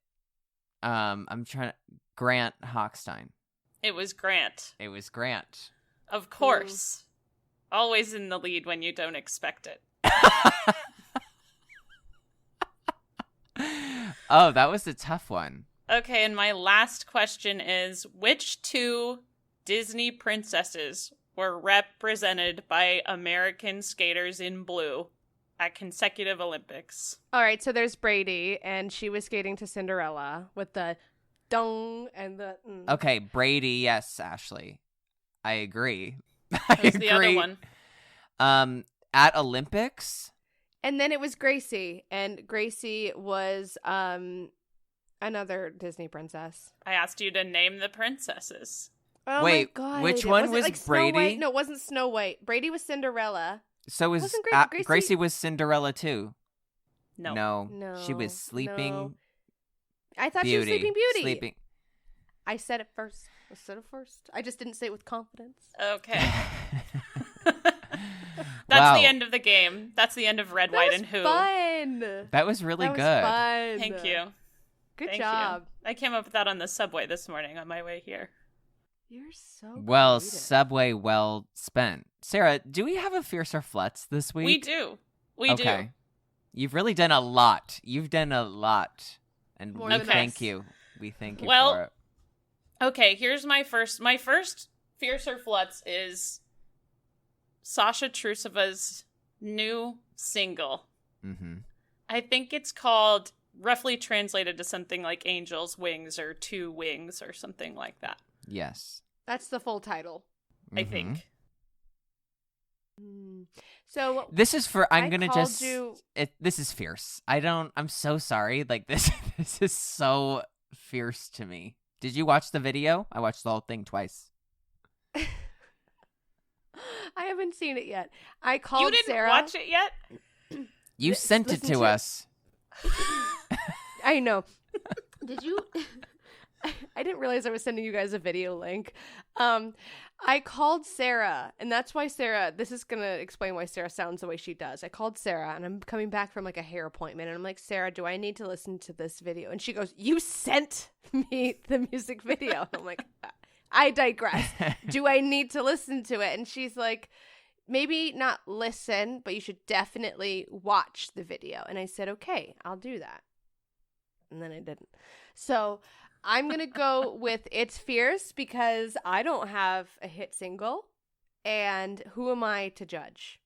I'm trying to Grant Hochstein.
It was Grant.
It was Grant.
Of course. Always in the lead when you don't expect it.
Oh, that was a tough one.
Okay, and my last question is, which 2 Disney princesses were represented by American skaters in blue at consecutive Olympics.
All right, so there's Brady, and she was skating to Cinderella with the dong and the.
Okay, Brady, yes, Ashley. I agree.
Who's the other one?
At Olympics.
And then it was Gracie, and Gracie was another Disney princess.
I asked you to name the princesses.
Oh
Wait,
my God.
which one
Was it
was
like Snow
Brady?
White? No, it wasn't Snow White. Brady was Cinderella.
So was
Wasn't Gracie-
Gracie was Cinderella too.
No.
No, she was Sleeping
no. I thought
Beauty.
she was Sleeping Beauty.
Sleeping.
I said it first. I just didn't say it with confidence.
Okay. That's
Wow.
the end of the game. That's the end of Red,
That
White,
was
and Who.
fun.
That was really
That was
good.
fun.
Thank you.
Good
Thank
job.
you. I came up with that on the subway this morning on my way here.
You're so
Well,
creative.
Subway, well spent. Sarah, do we have a Fiercer Flutz this week?
We do. We do.
You've really done a lot. You've done a lot. And
More
we
than
thank
us.
you. We thank you
Well,
for it.
Okay, here's my first. My first Fiercer Flutz is Sasha Trusova's new single.
Mm-hmm.
I think it's called, roughly translated to something like Angel's Wings or Two Wings or something like that,
Yes.
That's the full title.
I
Mhm.
think.
So
This is for. I'm
I
gonna
called
just.
you-
This is fierce. I'm so sorry. Like this. This is so fierce to me. Did you watch the video? I watched the whole thing twice.
I haven't seen it yet. I called
You didn't
Sarah.
watch it yet?
You sent it
listen
to
to-
us.
I know. Did you? I didn't realize I was sending you guys a video link. I called Sarah, and that's why Sarah. This is gonna explain why Sarah sounds the way she does. I called Sarah, and I'm coming back from like a hair appointment, and I'm like, Sarah, do I need to listen to this video? And she goes, "You sent me the music video." And I'm like, I digress. Do I need to listen to it? And she's like, maybe not listen, but you should definitely watch the video. And I said, okay, I'll do that. And then I didn't. So I'm going to go with It's Fierce because I don't have a hit single. And who am I to judge?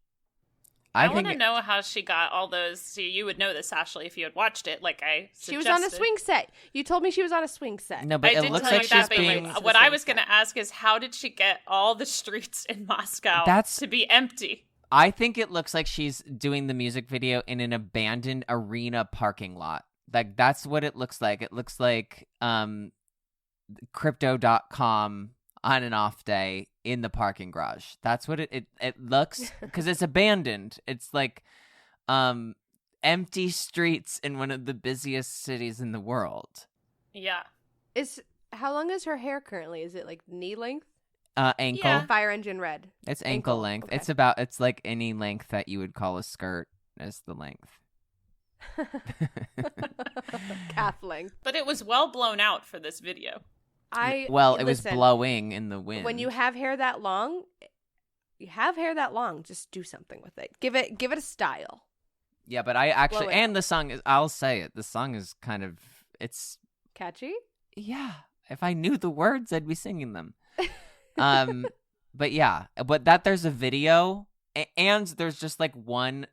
I
think
want to know how she got all those. See, you would know this, Ashley, if you had watched it. Like I suggested.
She was on a swing set. You told me she was on a swing set.
No, but
I
it
did
looks
tell
like
you that,
she's
but
being.
what I was going to ask is, how did she get all the streets in Moscow to be empty?
I think it looks like she's doing the music video in an abandoned arena parking lot. Like that's what it looks like. It looks like crypto.com on an off day in the parking garage. That's what it looks, because it's abandoned. It's like empty streets in one of the busiest cities in the world.
Yeah.
How long is her hair currently? Is it like knee length?
Ankle.
Yeah.
Fire engine red.
It's ankle length.
Okay.
It's like any length that you would call a skirt is the length.
Calf length.
But it was well blown out for this video.
It was
listen,
blowing in the wind.
When you have hair that long, just do something with it. Give it a style.
Yeah, but I actually,
Blow it
and the song is, I'll say it, the song is kind of, it's,
Catchy?
yeah, if I knew the words, I'd be singing them. But yeah, but that there's a video, and there's just like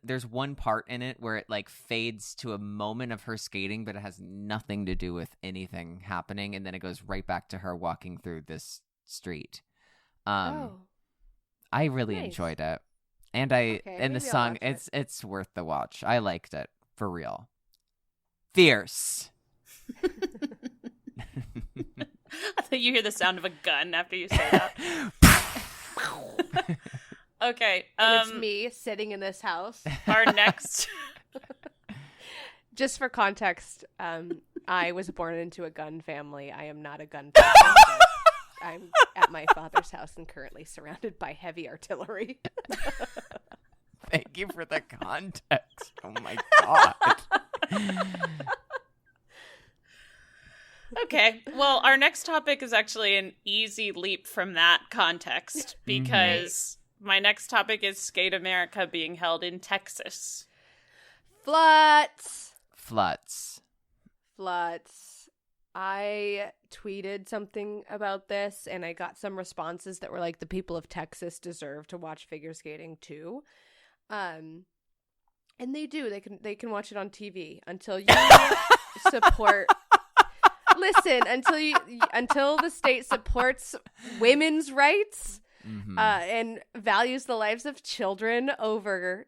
there's one part in it where it like fades to a moment of her skating, but it has nothing to do with anything happening, and then it goes right back to her walking through this street. I really
Nice.
enjoyed it. And and the
maybe I'll
song,
watch
it's worth the watch. I liked it, for real. Fierce.
I thought you hear the sound of a gun after you say that. Okay.
And it's me sitting in this house.
Our next.
Just for context, I was born into a gun family. I am not a gun person. But I'm at my father's house and currently surrounded by heavy artillery.
Thank you for the context. Oh my god.
Okay. Well, our next topic is actually an easy leap from that context because my next topic is Skate America being held in Texas.
Flutz. I tweeted something about this and I got some responses that were like, the people of Texas deserve to watch figure skating too. And they do. They can watch it on TV until you support. Listen, until the state supports women's rights and values the lives of children over,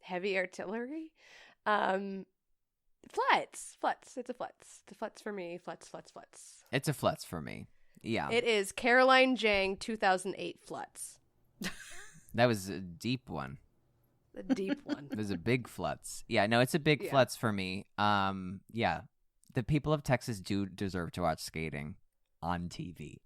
heavy artillery. Flutz. It's a flutz. It's a flutz for me. Flutz.
It's a flutz for me. Yeah.
It is Caroline Jang 2008 flutz.
That was a deep one.
The deep one.
It was a big flutz. Yeah, no, it's a big flutz for me. Yeah. The people of Texas do deserve to watch skating on TV.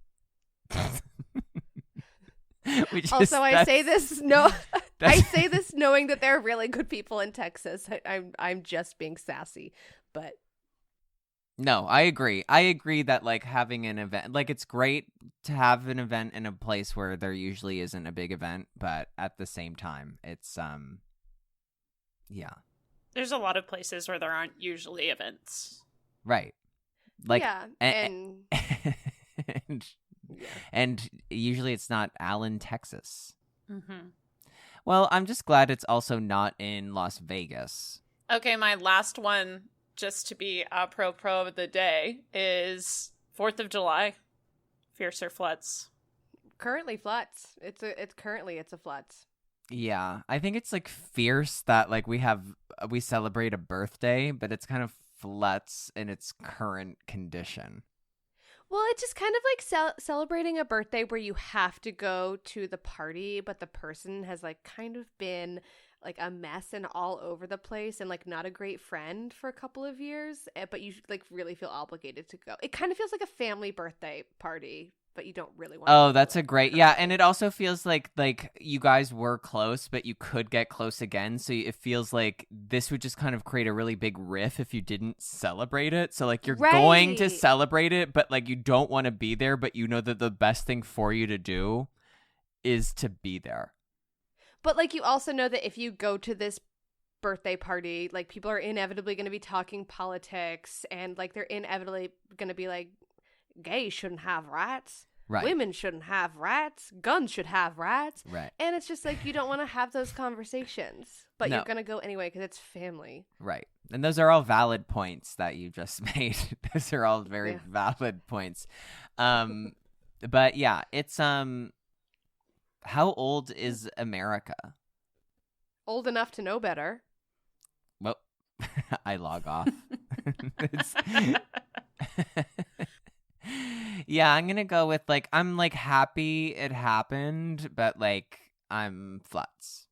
I say this knowing that there are really good people in Texas. I'm just being sassy, but
no, I agree. I agree that like having an event, like it's great to have an event in a place where there usually isn't a big event, but at the same time, it's yeah.
There's a lot of places where there aren't usually events.
Right. Like
yeah,
and usually it's not Allen, Texas.
Mm-hmm.
Well, I'm just glad it's also not in Las Vegas.
Okay, my last one, just to be apropos of the day, is 4th of July. Fiercer floods.
Currently floods. It's a floods.
Yeah, I think it's like fierce that like we celebrate a birthday, but it's kind of flutz in its current condition.
Well, it's just kind of like celebrating a birthday where you have to go to the party, but the person has like kind of been like a mess and all over the place and like not a great friend for a couple of years, but you like really feel obligated to go. It kind of feels like a family birthday party, but you don't really want to.
Oh, that's a great, yeah. And it also feels like you guys were close, but you could get close again. So it feels like this would just kind of create a really big riff if you didn't celebrate it. So like you're going to celebrate it, but like you don't want to be there, but you know that the best thing for you to do is to be there.
But like you also know that if you go to this birthday party, like people are inevitably going to be talking politics and like they're inevitably going to be like, gays shouldn't have rights. Right. Women shouldn't have rights. Guns should have rights.
Right.
And it's just like you don't want to have those conversations, but you're going to go anyway because it's family.
Right. And those are all valid points that you just made. Those are all very valid points. But yeah, it's how old is America?
Old enough to know better.
Well, I log off. Yeah, I'm gonna go with like I'm like happy it happened, but like I'm flutz.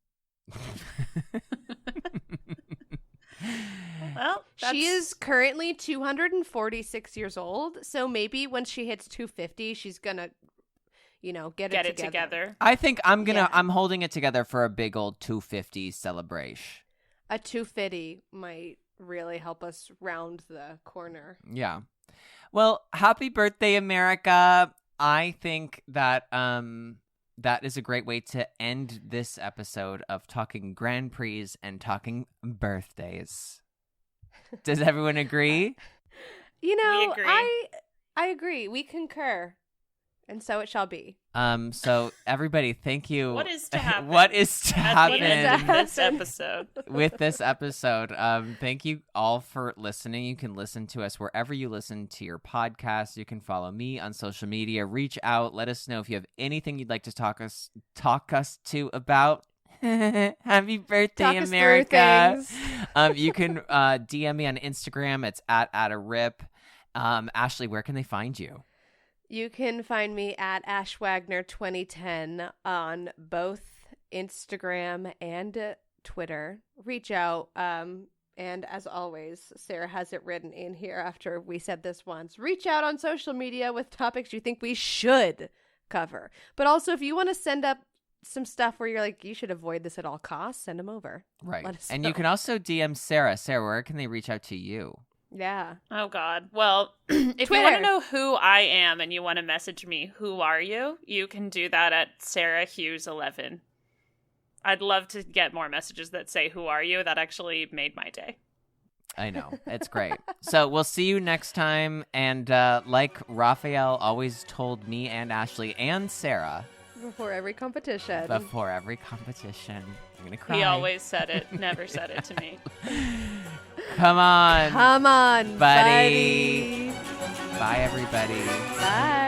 Well,
she is currently 246 years old, so maybe when she hits 250, she's gonna, get it together.
I think I'm holding it together for a big old 250 celebration.
A 250 might really help us round the corner.
Yeah. Well, happy birthday, America. I think that that is a great way to end this episode of talking Grand Prix and talking birthdays. Does everyone agree?
We agree.
I agree. We concur. And so it shall be.
So everybody, thank you.
What is to happen?
What is to happen
this episode?
With this episode. Thank you all for listening. You can listen to us wherever you listen to your podcast. You can follow me on social media. Reach out. Let us know if you have anything you'd like to talk us to about. Happy birthday, America. You can DM me on Instagram. It's @atarip. Ashley, where can they find you?
You can find me at ashwagner2010 on both Instagram and Twitter. Reach out. And as always, Sarah has it written in here after we said this once. Reach out on social media with topics you think we should cover. But also, if you want to send up some stuff where you're like, you should avoid this at all costs, send them over.
Right.
Let us
and
know.
You can also DM Sarah. Sarah, where can they reach out to you?
Yeah.
Oh, God. Well, if you want to know who I am and you want to message me, who are you? You can do that at Sarah Hughes 11. I'd love to get more messages that say, who are you? That actually made my day.
I know. It's great. So we'll see you next time. And like Raphael always told me and Ashley and Sarah,
Before every competition.
Before every competition. I'm going to cry.
He always said it, never said it to me.
Come on.
Come on,
buddy.
buddy.
Bye, everybody.
Bye.